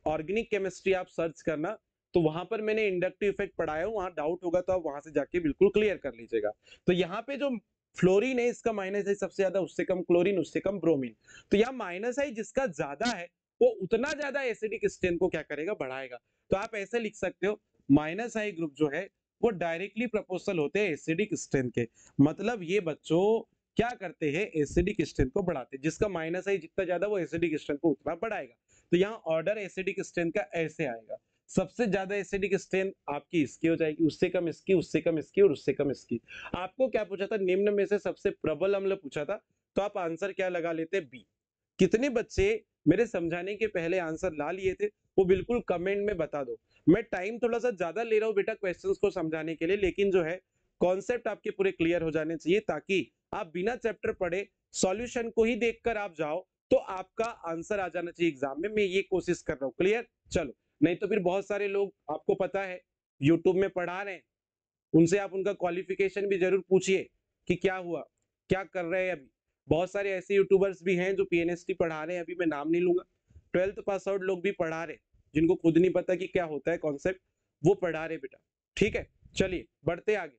ऑर्गेनिक केमिस्ट्री आप सर्च करना, तो वहां पर मैंने इंडक्टिव इफेक्ट पढ़ाया हूं, वहां डाउट होगा तो आप वहां से जाके बिल्कुल क्लियर कर लीजिएगा। तो यहाँ पे जो फ्लोरीन है इसका माइनस आई सबसे ज्यादा, उससे कम क्लोरीन, उससे कम ब्रोमीन। तो यहाँ माइनस आई जिसका ज्यादा है वो उतना ज्यादा एसिडिक स्ट्रेंथ को क्या करेगा, बढ़ाएगा। तो आप ऐसे लिख सकते हो माइनस आई ग्रुप जो है वो डायरेक्टली प्रोपोर्शनल होते हैं एसिडिक स्ट्रेंथ के। मतलब ये बच्चों क्या करते हैं, एसिडिक स्ट्रेंथ को बढ़ाते हैं, जिसका माइनस आई जितना ज्यादा वो एसिडिक स्ट्रेंथ को उतना बढ़ाएगा। तो यहाँ ऑर्डर एसिडिक स्ट्रेंथ का ऐसे आएगा, सबसे ज्यादा एसिडिक स्ट्रेंथ आपकी इसकी हो जाएगी, उससे कम इसकी, उससे कम इसकी, और उससे कम इसकी। आपको क्या पूछा था, निम्न में से सबसे प्रबल अम्ल पूछा था, तो आप आंसर क्या लगा लेते, बी। कितने बच्चे मेरे समझाने के पहले आंसर ला लिए थे वो बिल्कुल कमेंट में बता दो। मैं टाइम थोड़ा सा ज्यादा ले रहा हूँ बेटा क्वेश्चंस को समझाने के लिए, लेकिन जो है कॉन्सेप्ट आपके पूरे क्लियर हो जाने चाहिए, ताकि आप बिना चैप्टर पढ़े सॉल्यूशन को ही देखकर आप जाओ तो आपका आंसर आ जाना चाहिए एग्जाम में। मैं ये कोशिश कर रहा हूँ, क्लियर। चलो, नहीं तो फिर बहुत सारे लोग आपको पता है यूट्यूब में पढ़ा रहे हैं, उनसे आप उनका क्वालिफिकेशन भी जरूर पूछिए कि क्या हुआ, क्या कर रहे हैं अभी। बहुत सारे ऐसे यूट्यूबर्स भी हैं जो पीएनएसटी पढ़ा रहे हैं, अभी मैं नाम नहीं लूंगा। 12th पास आउट लोग भी पढ़ा रहे, जिनको खुद नहीं पता कि क्या होता है कॉन्सेप्ट, वो पढ़ा रहे बेटा, ठीक है। चलिए बढ़ते आगे।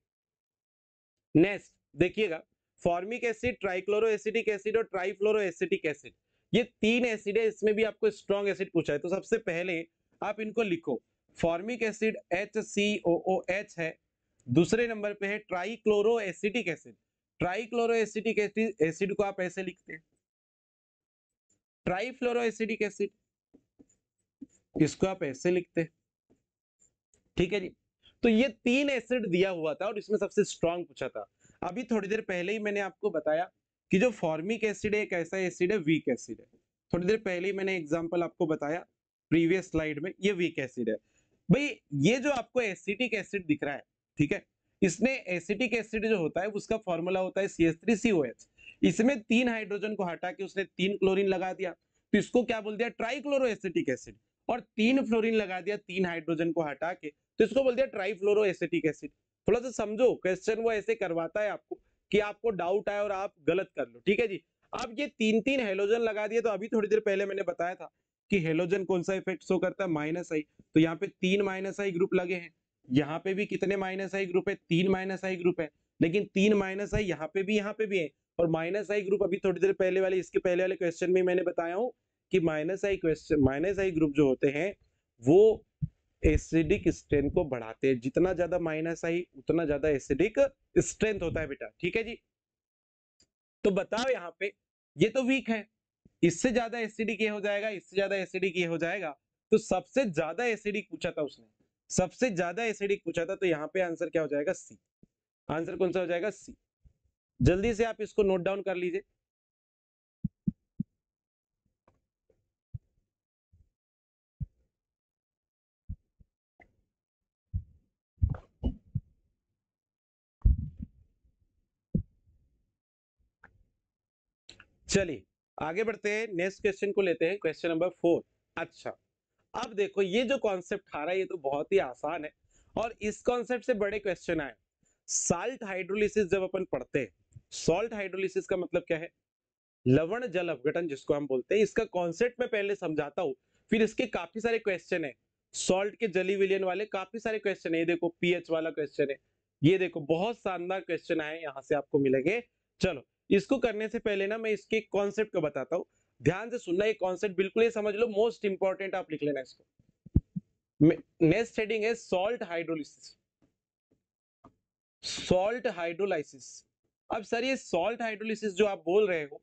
नेक्स्ट देखिएगा, formic acid, trichloro acidic acid और ट्राइफ्लोरो एसिटिक एसिड, ये तीन एसिड है, इसमें भी आपको स्ट्रॉन्ग एसिड पूछा है। तो सबसे पहले आप इनको लिखो, फॉर्मिक एसिड HCOOH है, दूसरे नंबर पे है trichloro acetic acid. Trichloro acetic acid को आप ऐसे लिखते हैं, ट्राइफ्लोरो एसिडिक एसिड, इसको आप ऐसे लिखते हैं, ठीक है जी। तो ये तीन एसिड दिया हुआ था और इसमें सबसे स्ट्रॉन्ग पूछा था। अभी थोड़ी देर पहले ही मैंने आपको बताया कि जो फॉर्मिक एसिड है एक ऐसा एसिड है, वीक एसिड है। थोड़ी देर पहले ही मैंने एग्जांपल आपको बताया प्रीवियस स्लाइड में, ये वीक एसिड है। भाई ये जो आपको एसिटिक एसिड दिख रहा है, ठीक है, इसमें एसिटिक एसिड जो होता है उसका फॉर्मूला होता है CH3COH। इसमें तीन हाइड्रोजन को हटा के उसने तीन क्लोरीन लगा दिया, तो इसको क्या बोल दिया, ट्राइक्लोरो एसिटिक एसिड। और तीन फ्लोरीन लगा दिया तीन हाइड्रोजन को हटा के, तो इसको बोल दिया ट्राइफ्लोरो एसिटिक एसिड। थोड़ा सा समझो क्वेश्चन, वो ऐसे करवाता है आपको कि आपको डाउट आए और आप गलत कर लो, ठीक है जी। अब ये तीन तीन हेलोजन लगा दिए, तो अभी थोड़ी देर पहले मैंने बताया था कि हेलोजन कौन सा इफेक्ट शो करता है, माइनस आई। तो यहाँ पे तीन माइनस आई ग्रुप लगे हैं, यहाँ पे भी कितने माइनस आई ग्रुप है, तीन माइनस आई ग्रुप है। लेकिन तीन माइनस आई यहाँ पे भी है, और माइनस आई ग्रुप अभी थोड़ी देर पहले वाले, इसके पहले वाले क्वेश्चन में मैंने बताया हूँ कि माइनस आई ग्रुप जो होते हैं वो एसिडिक स्ट्रेंथ को बढ़ाते हैं। जितना ज्यादा माइनस आई उतना ज्यादा एसिडिक स्ट्रेंथ होता है बेटा, ठीक है जी। तो बताओ यहाँ पे, ये तो वीक है, इससे ज्यादा एसिडिक ये हो जाएगा, इससे ज्यादा एसिडिक ये हो जाएगा। तो सबसे ज्यादा एसिडिक पूछा था उसने, सबसे ज्यादा एसिडिक पूछा था, तो यहाँ पे आंसर क्या हो जाएगा, सी। आंसर कौन सा हो जाएगा, सी। जल्दी से आप इसको नोट डाउन कर लीजिए। चलिए आगे बढ़ते हैं, नेक्स्ट क्वेश्चन को लेते हैं, क्वेश्चन नंबर 4। अच्छा, अब देखो ये जो कॉन्सेप्ट आ रहा है ये तो बहुत ही आसान है, और इस कॉन्सेप्ट से बड़े क्वेश्चन आए। साल्ट हाइड्रोलिसिस जब अपन पढ़ते हैं, सॉल्ट हाइड्रोलिसिस का मतलब क्या है, लवण जल अपघटन जिसको हम बोलते हैं, इसका कॉन्सेप्ट मैं पहले समझाता हूँ, फिर इसके काफी सारे क्वेश्चन है। सॉल्ट के जली विलियन वाले काफी सारे क्वेश्चन है, ये देखो पीएच वाला क्वेश्चन है, ये देखो बहुत शानदार क्वेश्चन आए यहाँ से आपको मिलेंगे। चलो, इसको करने से पहले ना मैं इसके कॉन्सेप्ट को बताता हूँ, ध्यान से सुनना, ये कॉन्सेप्ट बिल्कुल ये समझ लो, मोस्ट इंपॉर्टेंट आप लिख लेना इसको। नेक्स्ट हेडिंग है सॉल्ट हाइड्रोलिसिस, सॉल्ट हाइड्रोलाइसिस। अब सर ये सॉल्ट हाइड्रोलिसिस जो आप बोल रहे हो,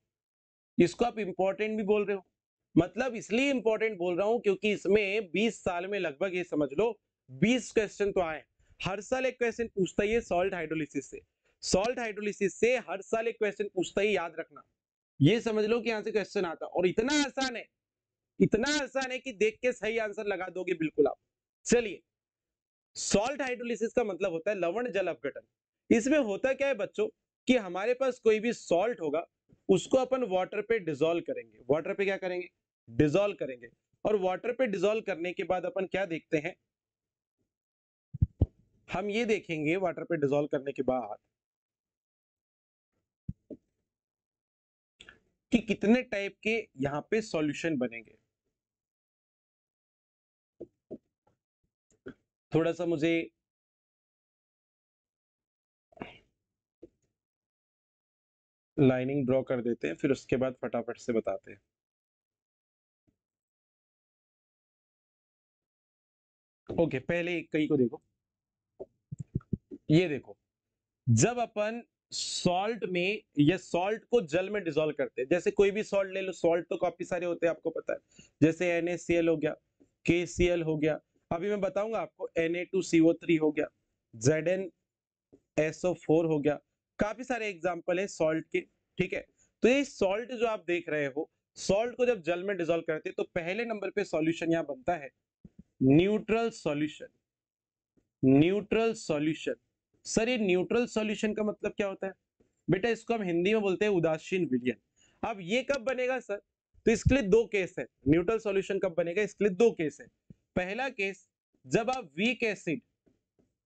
इसको आप इंपॉर्टेंट भी बोल रहे हो। मतलब इसलिए इंपॉर्टेंट बोल रहा हूं क्योंकि इसमें 20 साल में लगभग ये समझ लो 20 क्वेश्चन तो आए। हर साल एक क्वेश्चन पूछता ही है सॉल्ट हाइड्रोलिसिस से। सॉल्ट हाइड्रोलिसिस से हर साल एक क्वेश्चन पूछता ही, याद रखना। ये समझ लो कि यहां से क्वेश्चन आता और इतना आसान है, इतना आसान है कि देख के सही आंसर लगा दोगे बिल्कुल आप। चलिए, सॉल्ट हाइड्रोलिसिस का मतलब होता है लवण जल अपघटन। इसमें होता क्या है बच्चों कि हमारे पास कोई भी सॉल्ट होगा, उसको अपन वाटर पे डिसॉल्व करेंगे। वाटर पे क्या करेंगे? डिसॉल्व करेंगे। और वाटर पे डिसॉल्व करने के बाद अपन क्या देखते हैं? हम ये देखेंगे वाटर पे डिसॉल्व करने के बाद कि कितने टाइप के यहां पे सॉल्यूशन बनेंगे। थोड़ा सा मुझे लाइनिंग ड्रॉ कर देते हैं, फिर उसके बाद फटाफट से बताते हैं। ओके, पहले एक कई को देखो। ये देखो, जब अपन सॉल्ट में या सॉल्ट को जल में डिसॉल्व करते हैं, जैसे कोई भी सॉल्ट ले लो, सॉल्ट तो काफी सारे होते हैं आपको पता है, जैसे NaCl हो गया, KCl हो गया, अभी मैं बताऊंगा आपको Na2CO3 हो गया, ZnSO4 हो गया, काफी सारे एग्जांपल है सॉल्ट के। ठीक है, तो ये सॉल्ट जो आप देख रहे हो, सॉल्ट को जब जल में डिसॉल्व करते हैं तो पहले नंबर पे सॉल्यूशन यहां बनता है neutral solution. Neutral solution. Sir ये न्यूट्रल सॉल्यूशन का मतलब क्या होता है? बेटा इसको हम हिंदी में बोलते हैं उदासीन विलयन। अब ये कब बनेगा सर? तो इसके लिए दो केस है। न्यूट्रल सॉल्यूशन कब बनेगा? इसके लिए दो केस है। पहला केस, जब आप weak acid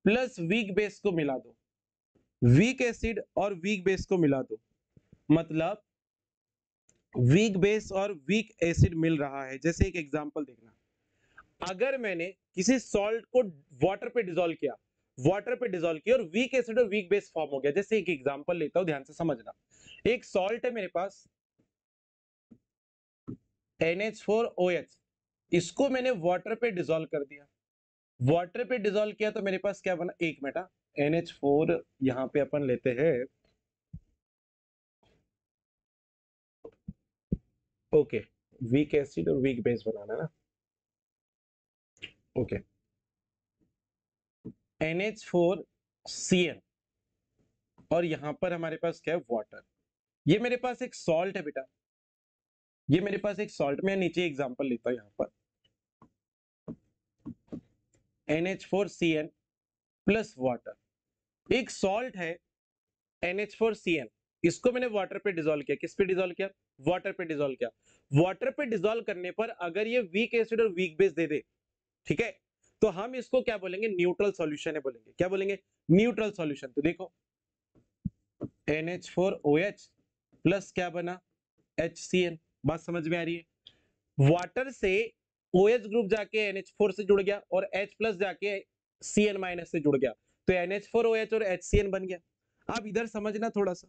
plus weak base को मिला दो। वीक एसिड और वीक बेस को मिला दो, मतलब वीक बेस और वीक एसिड मिल रहा है। जैसे एक एग्जांपल देखना, अगर मैंने किसी सॉल्ट को वाटर पे डिसॉल्व किया, वाटर पे डिसॉल्व किया और वीक एसिड और वीक बेस फॉर्म हो गया। जैसे एक एग्जांपल लेता हूं, ध्यान से समझना। एक सॉल्ट है मेरे पास NH4OH, इसको मैंने वाटर पे डिसॉल्व कर दिया। वाटर पे डिसॉल्व किया तो मेरे पास क्या बना? एक मिनट, NH4 यहां पे अपन लेते हैं। ओके, वीक एसिड और वीक बेस बनाना है ना। ओके, NH4Cl और यहां पर हमारे पास क्या है? वाटर। ये मेरे पास एक सॉल्ट है बेटा, ये मेरे पास एक सॉल्ट में, नीचे एग्जांपल लेता हूं यहां पर NH4Cl प्लस वाटर। एक सॉल्ट है NH4Cl, इसको मैंने वाटर पे डिसॉल्व किया। किस पे डिसॉल्व किया? वाटर पे डिसॉल्व किया। वाटर पे डिसॉल्व करने पर अगर ये वीक एसिड और वीक बेस दे दे, ठीक है, तो हम इसको क्या बोलेंगे? न्यूट्रल सॉल्यूशन है बोलेंगे। क्या बोलेंगे? Neutral solution. तो देखो NH4OH प्लस क्या बना? HCl। बात समझ में आ रही है? वाटर से OH ग्रुप जाके NH4 से जुड़ गया और H प्लस जाके Cl माइनस से जुड़ गया, तो NH4OH और HCl बन गया। अब इधर समझना थोड़ा सा,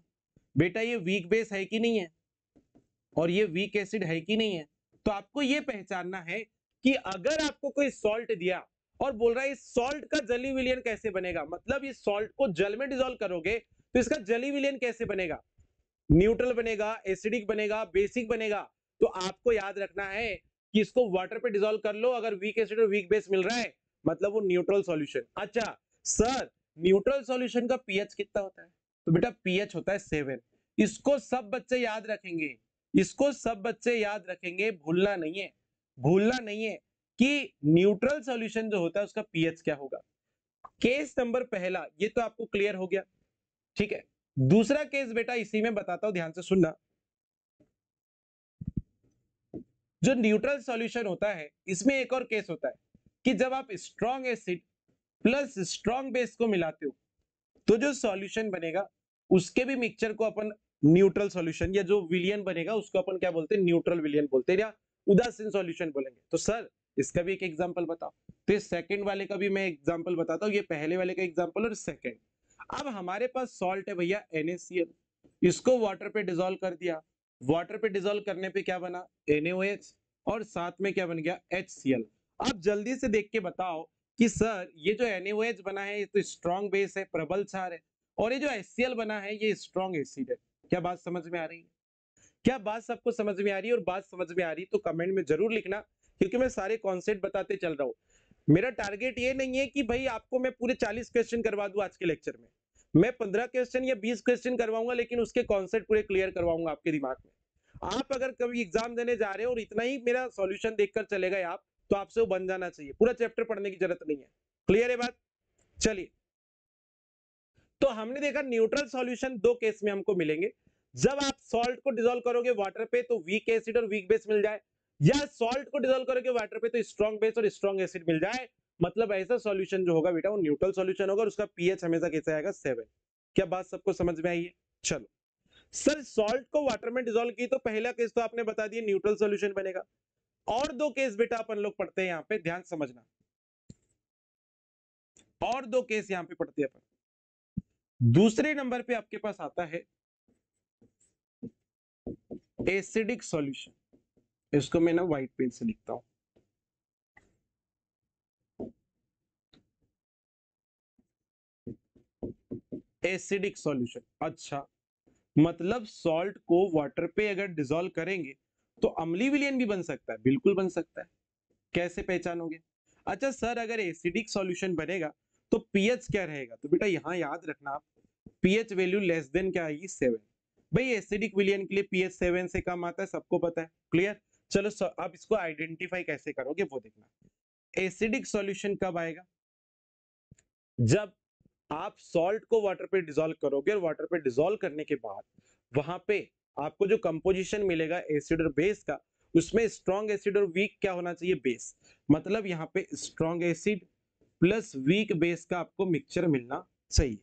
बेटा ये वीक बेस है कि नहीं है और ये वीक एसिड है कि नहीं है। तो आपको ये पहचानना है कि अगर आपको कोई सॉल्ट दिया और बोल रहा है इस सॉल्ट का जली विलयन कैसे बनेगा, मतलब इस सॉल्ट को जल में डिसॉल्व करोगे तो इसका जली विलयन कैसे बनेगा? न्यूट्रल बनेगा, एसिडिक बनेगा, बेसिक बनेगा। तो आपको याद रखना है कि इसको वाटर पे डिसॉल्व कर लो, अगर वीक एसिड और वीक बेस मिल रहा है मतलब वो न्यूट्रल सॉल्यूशन। अच्छा सर, न्यूट्रल सॉल्यूशन का पीएच कितना होता है? तो बेटा पीएच होता है 7। इसको सब बच्चे याद रखेंगे, इसको सब बच्चे याद रखेंगे, भूलना नहीं है, भूलना नहीं है कि न्यूट्रल सॉल्यूशन जो होता है उसका पीएच क्या होगा। केस नंबर पहला ये तो आपको क्लियर हो गया। ठीक है, दूसरा केस बेटा इसी में बताता हूं, ध्यान से सुनना। जो न्यूट्रल सॉल्यूशन होता है इसमें एक और केस होता है कि जब आप strong acid plus strong base को मिलाते हो तो जो सॉल्यूशन बनेगा उसके भी मिक्सचर को अपन न्यूट्रल सॉल्यूशन, या जो विलियन बनेगा उसको अपन क्या बोलते हैं? न्यूट्रल विलियन बोलते हैं या उदासीन सॉल्यूशन बोलेंगे। तो सर इसका भी एक एग्जांपल बताओ। तो इस सेकंड वाले का भी मैं एग्जांपल बताता हूं, ये पहले वाले का एग्जांपल और सेकंड। अब हमारे पास सॉल्ट है भैया NaCl, इसको वाटर पे डिसॉल्व कर दिया। वाटर पे डिसॉल्व करने पे क्या बना? NaOH और साथ में क्या बन गया? HCl। अब जल्दी से देख के बताओ कि सर ये जो NaOH बना है ये तो स्ट्रॉन्ग बेस है, प्रबल क्षार है, और ये जो HCl बना है ये स्ट्रॉन्ग एसिड है। क्या बात समझ में आ रही है? क्या बात सबको समझ में आ रही है? और बात समझ में आ रही तो कमेंट में जरूर लिखना, क्योंकि मैं सारे कॉन्सेप्ट बताते चल रहा हूँ। मेरा टारगेट ये नहीं है कि भाई आपको मैं पूरे 40 क्वेश्चन करवा दूं आज के लेक्चर में। मैं 15 क्वेश्चन या 20 क्वेश्चन करवाऊंगा, लेकिन उसके कॉन्सेप्ट पूरे क्लियर करवाऊंगा आपके दिमाग में। आप अगर कभी एग्जाम देने जा रहे हो और इतना ही मेरा सॉल्यूशन देखकर चले गए आप, तो आपसे वो बन जाना चाहिए, पूरा चैप्टर पढ़ने की जरूरत नहीं है। क्लियर है बात? चलिए, तो हमने देखा न्यूट्रल सॉल्यूशन दो केस में हमको मिलेंगे। जब आप सॉल्ट को डिसॉल्व करोगे वाटर पे तो वीक एसिड और वीक बेस मिल जाए, या सॉल्ट को डिसॉल्व करोगे वाटर पे तो स्ट्रॉन्ग बेस और स्ट्रॉन्ग एसिड मिल जाए। मतलब ऐसा सॉल्यूशन जो होगा बेटा वो न्यूट्रल सॉल्यूशन होगा और उसका पीएच हमेशा कैसे आएगा? 7। क्या बात सबको समझ में आई है? चलो सर, सॉल्ट को वाटर में डिसॉल्व की तो पहला केस तो आपने बता दिया न्यूट्रल सॉल्यूशन बनेगा। और दो केस बेटा अपन लोग पढ़ते हैं, यहाँ पे ध्यान समझना। और दो केस यहाँ पे पढ़ते हैं अपन। दूसरे नंबर पे आपके पास आता है एसिडिक सॉल्यूशन। इसको मैं ना व्हाइट पेन से लिखता हूं। एसिडिक सॉल्यूशन, अच्छा, मतलब सॉल्ट को वाटर पे अगर डिसॉल्व करेंगे तो अम्लीय विलयन भी बन सकता है। बिल्कुल बन सकता है। कैसे पहचानोगे? अच्छा सर, अगर एसिडिक सॉल्यूशन बनेगा तो पीएच क्या रहेगा? तो बेटा यहां याद रखना आप, पीएच वैल्यू लेस देन क्या आएगी? 7। भाई एसिडिक विलयन के लिए पीएच 7 से कम आता है, सबको पता है। क्लियर? चलो अब इसको आइडेंटिफाई कैसे करोगे वो देखना। एसिडिक सॉल्यूशन कब आएगा? जब आप सॉल्ट को वाटर पे डिसॉल्व करोगे और वाटर पे डिसॉल्व करने के बाद वहां पे आपको जो कंपोजिशन मिलेगा एसिड और बेस का, उसमें स्ट्रॉन्ग एसिड और वीक क्या होना चाहिए? बेस। मतलब यहाँ पे strong acid plus weak base का आपको मिक्सचर मिलना चाहिए।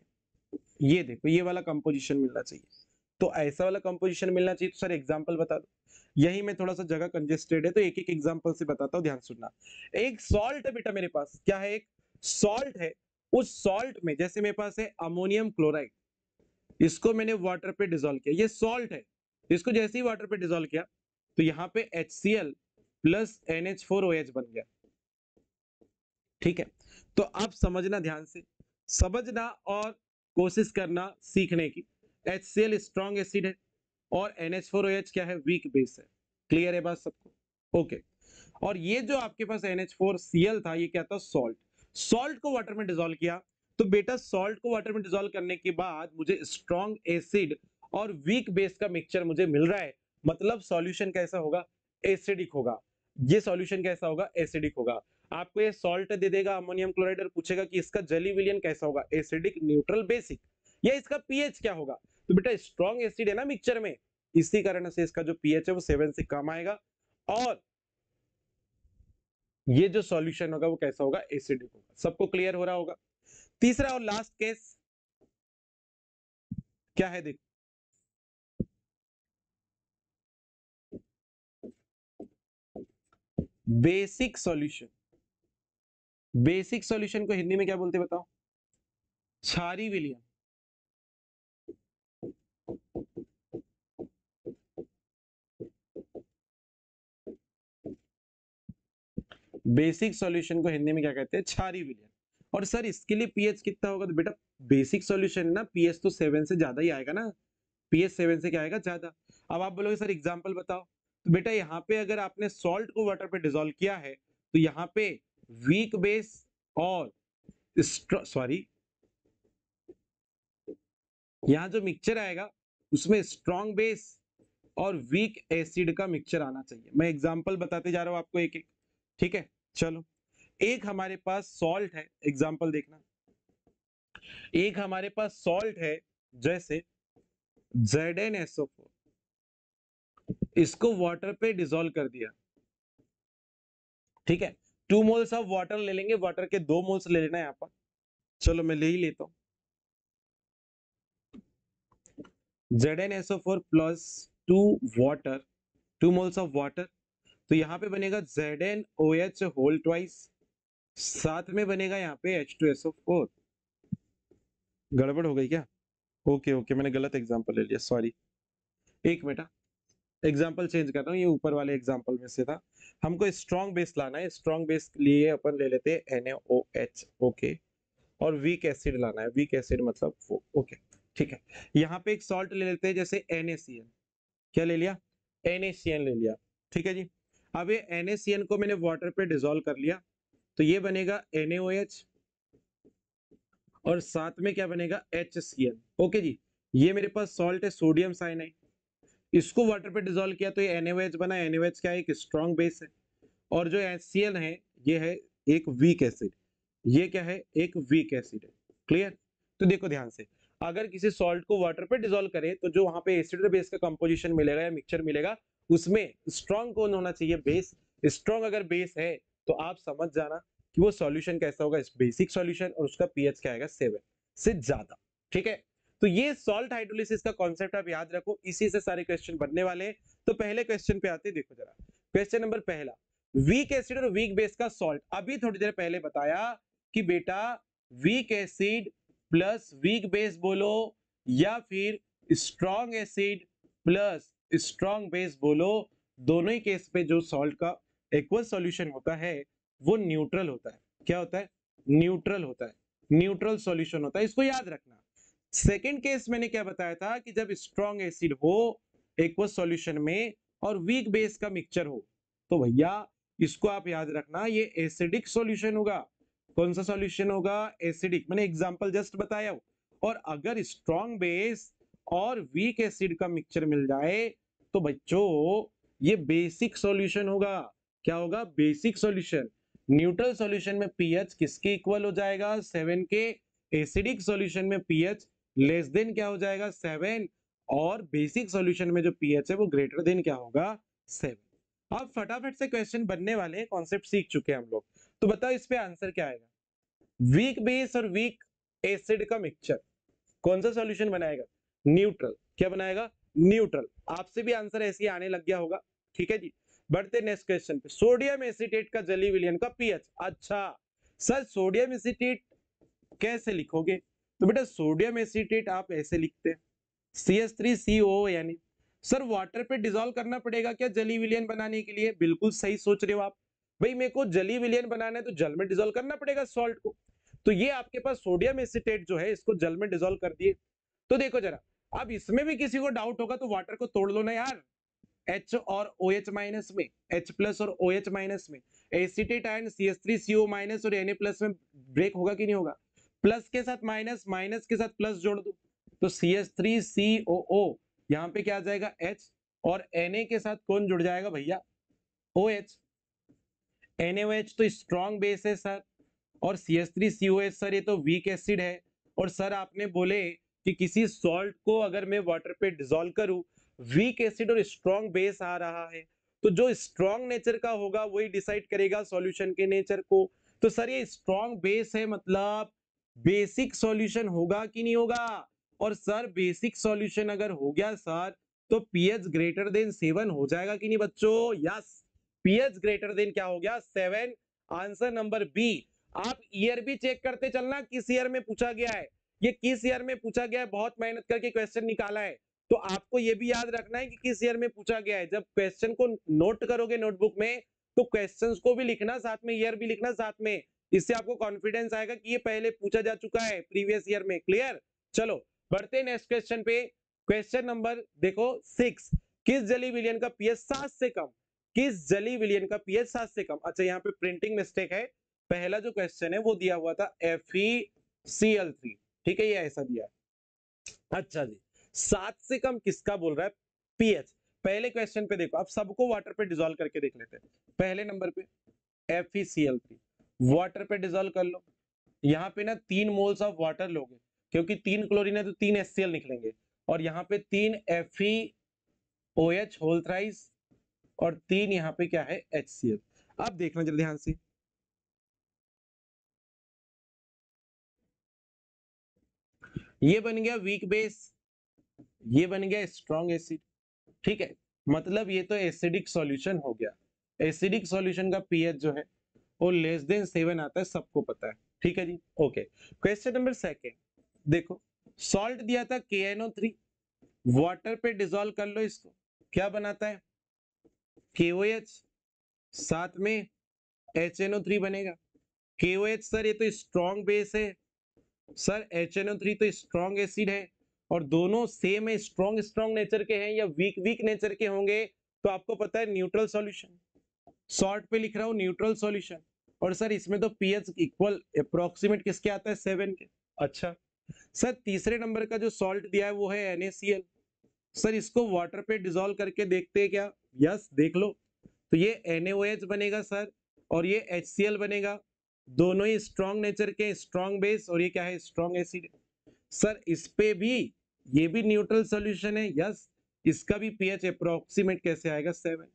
ये देखो, ये वाला कंपोजिशन मिलना चाहिए। तो ऐसा वाला कंपोजिशन मिलना चाहिए। तो सर एग्जांपल बता दो। यही मैं थोड़ा सा जगह कंजेस्टेड है तो एक एक एग्जांपल से बताता हूँ, ध्यान सुनना। एक सॉल्ट है बेटा मेरे पास, क्या है? एक सॉल्ट है। उस सॉल्ट में जैसे मेरे पास है अमोनियम क्लोराइड, इसको मैंने वाटर पे डिसॉल्व किया, ये सॉल्ट है। इसको जैसे ही वाटर पे डिसॉल्व किया तो यहाँ पे HCl प्लस NH4OH बन गया। ठीक है, तो आप समझना ध्यान से, समझना और कोशिश करना सीखने की। HCl स्ट्रॉन्ग एसिड है और NH4OH क्या है? वीक बेस है। क्लियर है बात सबको? ओके। और ये जो आपके पास NH4Cl था, ये क्या था? सॉल्ट। सॉल्ट को वाटर में डिसॉल्व किया तो बेटा सॉल्ट को वाटर में डिसॉल्व करने के बाद मुझे स्ट्रॉन्ग एसिड और वीक बेस का मिक्सचर मुझे मिल रहा है। मतलब सॉल्यूशन कैसा होगा? एसिडिक होगा। ये सॉल्यूशन कैसा होगा? एसिडिक होगा। आपको ये सॉल्ट दे देगा अमोनियम क्लोराइड और पूछेगा कि इसका जली विलयन कैसा होगा? Acidic, neutral, basic. या इसका पीएच क्या होगा? तो बेटा स्ट्रॉन्ग एसिड है ना मिक्सचर में, इसी कारण से इसका जो पीएच है वो 7 से कम आएगा। और ये जो सॉल्यूशन होगा वो कैसा होगा? एसिडिक होगा। सबको क्लियर हो रहा होगा? तीसरा और लास्ट केस क्या है? देखो, बेसिक सॉल्यूशन। बेसिक सॉल्यूशन को हिंदी में क्या बोलते हैं बताओ? क्षारीय विलयन। बेसिक सॉल्यूशन को हिंदी में क्या कहते हैं? क्षारीय विलयन। और सर इसके लिए पीएच कितना होगा? तो बेटा बेसिक सॉल्यूशन है ना, पीएच तो 7 से ज्यादा ही आएगा ना। पीएच 7 से क्या आएगा? ज्यादा। अब आप बोलोगे सर एग्जांपल बताओ। तो बेटा यहाँ पे अगर आपने सॉल्ट को वाटर पे डिसॉल्व किया है तो यहाँ पे वीक बेस और सॉरी, यहाँ जो मिक्सचर आएगा उसमें स्ट्रॉन्ग बेस और वीक एसिड का मिक्सचर आना चाहिए। मैं एग्जांपल बताते जा रहा हूं आपको एक एक। ठीक है, चलो। एक हमारे पास सॉल्ट है, एग्जांपल देखना। एक हमारे पास सॉल्ट है जैसे ZnSO4, इसको वाटर पे डिसॉल्व कर दिया। ठीक है, 2 मोल्स ऑफ वाटर ले लेंगे, वाटर के 2 मोल्स ले लेना है यहाँ पर। चलो मैं ले ही लेता हूं। ZnSO4 plus 2 water, 2 moles of water, तो यहाँ पे बनेगा ZnOH होल ट्वाइस, साथ में बनेगा यहाँ पे H2SO4। गड़बड़ हो गई क्या? ओके ओके, मैंने गलत एग्जांपल ले लिया, सॉरी। एक मिनट, एग्जांपल चेंज कर रहा हूँ, ये ऊपर वाले एग्जांपल में से था। हमको स्ट्रॉन्ग बेस लाना है, स्ट्रॉन्ग बेस के लिए अपन ले लेते हैं NaOH। ओके, और वीक एसिड लाना है, वीक एसिड मतलब वो। ओके, ठीक है। यहाँ पे एक सॉल्ट ले लेते हैं जैसे NaCl। क्या ले लिया? NaCN ले लिया, ठीक है जी। अब ये NaCN को मैंने वाटर पे डिसॉल्व कर लिया, तो ये बनेगा NaOH और साथ में क्या बनेगा HCl। ओके जी, ये मेरे पास सॉल्ट है सोडियम साइनाइड, इसको वाटर पे डिसॉल्व किया तो ये NaOH बना। NaOH क्या है, एक स्ट्रॉन्ग बेस है, और जो HCl है ये है एक वीक एसिड। ये क्या है, एक वीक एसिड है। क्लियर? तो देखो ध्यान से, अगर किसी सॉल्ट को वाटर पे डिसॉल्व करें तो जो वहां पे एसिड और बेस का कंपोजिशन मिलेगा या मिक्सचर मिलेगा, उसमें स्ट्रॉन्ग कौन होना चाहिए, बेस। स्ट्रॉन्ग अगर बेस है तो आप समझ जाना कि वो सॉल्यूशन कैसा होगा, बेसिक सॉल्यूशन, और उसका पीएच क्या आएगा, 7 से ज्यादा। ठीक है, तो ये सॉल्ट हाइड्रोलिसिस का कॉन्सेप्ट आप याद रखो, इसी से सारे क्वेश्चन बनने वाले हैं। तो पहले क्वेश्चन पे आते, देखो जरा क्वेश्चन नंबर पहला, वीक एसिड और वीक बेस का सॉल्ट। अभी थोड़ी देर पहले बताया कि बेटा weak acid plus weak base बोलो या फिर strong acid plus strong base बोलो, दोनों ही केस पे जो सॉल्ट का एक्वस सॉल्यूशन होता है वो न्यूट्रल होता है। क्या होता है, न्यूट्रल होता है, न्यूट्रल सॉल्यूशन होता है, इसको याद रखना। सेकंड केस मैंने क्या बताया था कि जब स्ट्रॉन्ग एसिड हो एक्वस सॉल्यूशन में और वीक बेस का मिक्सचर हो, तो भैया इसको आप याद रखना, ये एसिडिक सॉल्यूशन होगा। कौन सा सॉल्यूशन होगा, एसिडिक। मैंने एग्जांपल जस्ट बताया हो। और अगर स्ट्रॉन्ग बेस और वीक एसिड का मिक्सचर मिल जाए तो बच्चों ये बेसिक सॉल्यूशन होगा। क्या होगा, बेसिक सॉल्यूशन। न्यूट्रल सॉल्यूशन में पीएच किसके इक्वल हो जाएगा, 7 के। एसिडिक सॉल्यूशन में पीएच लेस देन क्या हो जाएगा, 7। और बेसिक सॉल्यूशन में जो पीएच है वो ग्रेटर देन क्या होगा, 7। अब फटाफट से क्वेश्चन बनने वाले हैं, कॉन्सेप्ट सीख चुके हैं हम लोग। तो बताओ इस पे आंसर क्या आएगा, वीक बेस और वीक एसिड का मिक्सचर कौन सा सॉल्यूशन बनाएगा, न्यूट्रल। क्या बनाएगा, न्यूट्रल। आपसे भी आंसर ऐसे ही आने लग गया होगा। ठीक है जी, बढ़ते नेक्स्ट क्वेश्चन पे। सोडियम एसीटेट का जली विलयन का पीएच। अच्छा सर, सोडियम एसीटेट कैसे लिखोगे, तो बेटा सोडियम एसीटेट आप ऐसे लिखते हैं CH3CO, यानी सर वाटर पे डिसॉल्व करना पड़ेगा क्या जली विलयन बनाने के लिए, बिल्कुल सही सोच रहे हो आप। भाई मेरे को जली विलयन बनाना है तो जल में डिसॉल्व करना पड़ेगा सॉल्ट को। तो ये आपके पास सोडियम एसीटेट जो है इसको जल में डिसॉल्व कर दिए। तो देखो जरा, अब इसमें भी किसी को डाउट होगा तो वाटर को तोड़ लो ना यार, H और OH माइनस में, H प्लस और OH माइनस में एसीटेट आयन CH3CO माइनस और Na प्लस में ब्रेक होगा कि नहीं होगा, प्लस के साथ माइनस, माइनस के साथ प्लस जोड़ दो तो CH3COO, यहाँ पे क्या आ जाएगा H, और Na के साथ कौन जुड़ जाएगा भैया, OH। NaOH तो स्ट्रॉन्ग बेस है सर, और CH3COH सर ये तो वीक एसिड है। और सर आपने बोले कि किसी सॉल्ट को अगर मैं वाटर पे डिसॉल्व करूं, वीक एसिड और स्ट्रॉन्ग बेस आ रहा है, तो जो स्ट्रॉन्ग नेचर का होगा वही डिसाइड करेगा सॉल्यूशन के नेचर को। तो सर ये स्ट्रॉन्ग बेस है, मतलब बेसिक सॉल्यूशन होगा कि नहीं होगा। और सर बेसिक सॉल्यूशन अगर हो गया सर तो पीएच ग्रेटर देन 7 हो जाएगा कि नहीं बच्चों, यस। पीएच ग्रेटर देन क्या हो गया, 7। Answer number B. आप ईयर भी चेक करते चलना किस ईयर में पूछा गया है, ये किस ईयर में पूछा गया है, बहुत मेहनत करके क्वेश्चन निकाला है। तो आपको ये भी याद रखना है कि किस ईयर में पूछा गया है। जब क्वेश्चन को नोट करोगे नोटबुक में तो क्वेश्चंस को भी लिखना साथ में, ईयर भी लिखना साथ में। इससे आपको कॉन्फिडेंस आएगा कि ये पहले पूछा जा चुका है प्रीवियस ईयर में। क्लियर? चलो बढ़ते नेक्स्ट क्वेश्चन पे। क्वेश्चन नंबर देखो 6, किस जली विलयन का पीएच 7 से कम, किस जली विलयन का पीएच 7 से कम। अच्छा यहाँ पे प्रिंटिंग मिस्टेक है, पहला जो क्वेश्चन है वो दिया हुआ था FeCl3, ठीक है, ये ऐसा दिया है। अच्छा जी, 7 से कम किसका बोल रहा है पीएच। पहले क्वेश्चन पे देखो, अब सबको वाटर पे डिसॉल्व करके देख लेते हैं। पहले नंबर पे FeCl3 वाटर पे डिसॉल्व कर लो। यहाँ पे ना 3 मोल्स ऑफ वाटर लोगे, क्योंकि 3 क्लोरीन है तो 3 HCl निकलेंगे, और यहाँ पे 3 FeOH होल थ्राइस और 3 यहाँ पे क्या है HCl। अब देखना जरा ध्यान से, ये बन गया वीक बेस, ये बन गया स्ट्रॉन्ग एसिड। ठीक है, मतलब ये तो एसिडिक सॉल्यूशन हो गया। एसिडिक सॉल्यूशन का पीएच जो है वो लेस देन 7 आता है, सबको पता है। ठीक है जी, ओके। क्वेश्चन नंबर 2 देखो, सॉल्ट दिया था KNO3, वाटर पे डिसॉल्व कर लो इसको, क्या बनाता है KOH, साथ में HNO3 बनेगा। KOH सर ये तो स्ट्रॉन्ग बेस है, सर HNO3 तो स्ट्रॉन्ग एसिड है, और दोनों सेम है, स्ट्रॉन्ग स्ट्रॉन्ग नेचर के हैं या वीक वीक नेचर के होंगे, तो आपको पता है न्यूट्रल सॉल्यूशन, शॉर्ट पे लिख रहा हूँ न्यूट्रल सॉल्यूशन। और सर इसमें तो पीएच इक्वल अप्रोक्सीमेट किसके आता है 7 के। अच्छा सर तीसरे नंबर का जो सॉल्ट दिया है वो है NaCl। सर इसको वाटर पे डिसॉल्व करके देखते हैं क्या। यस देख लो, तो ये NaOH बनेगा सर और ये HCl बनेगा। दोनों ही स्ट्रॉन्ग नेचर के, स्ट्रॉन्ग बेस, और ये क्या है स्ट्रॉन्ग एसिड। सर इस पे भी ये भी न्यूट्रल सॉल्यूशन है। यस इसका भी पीएच अप्रोक्सीमेट कैसे आएगा 7।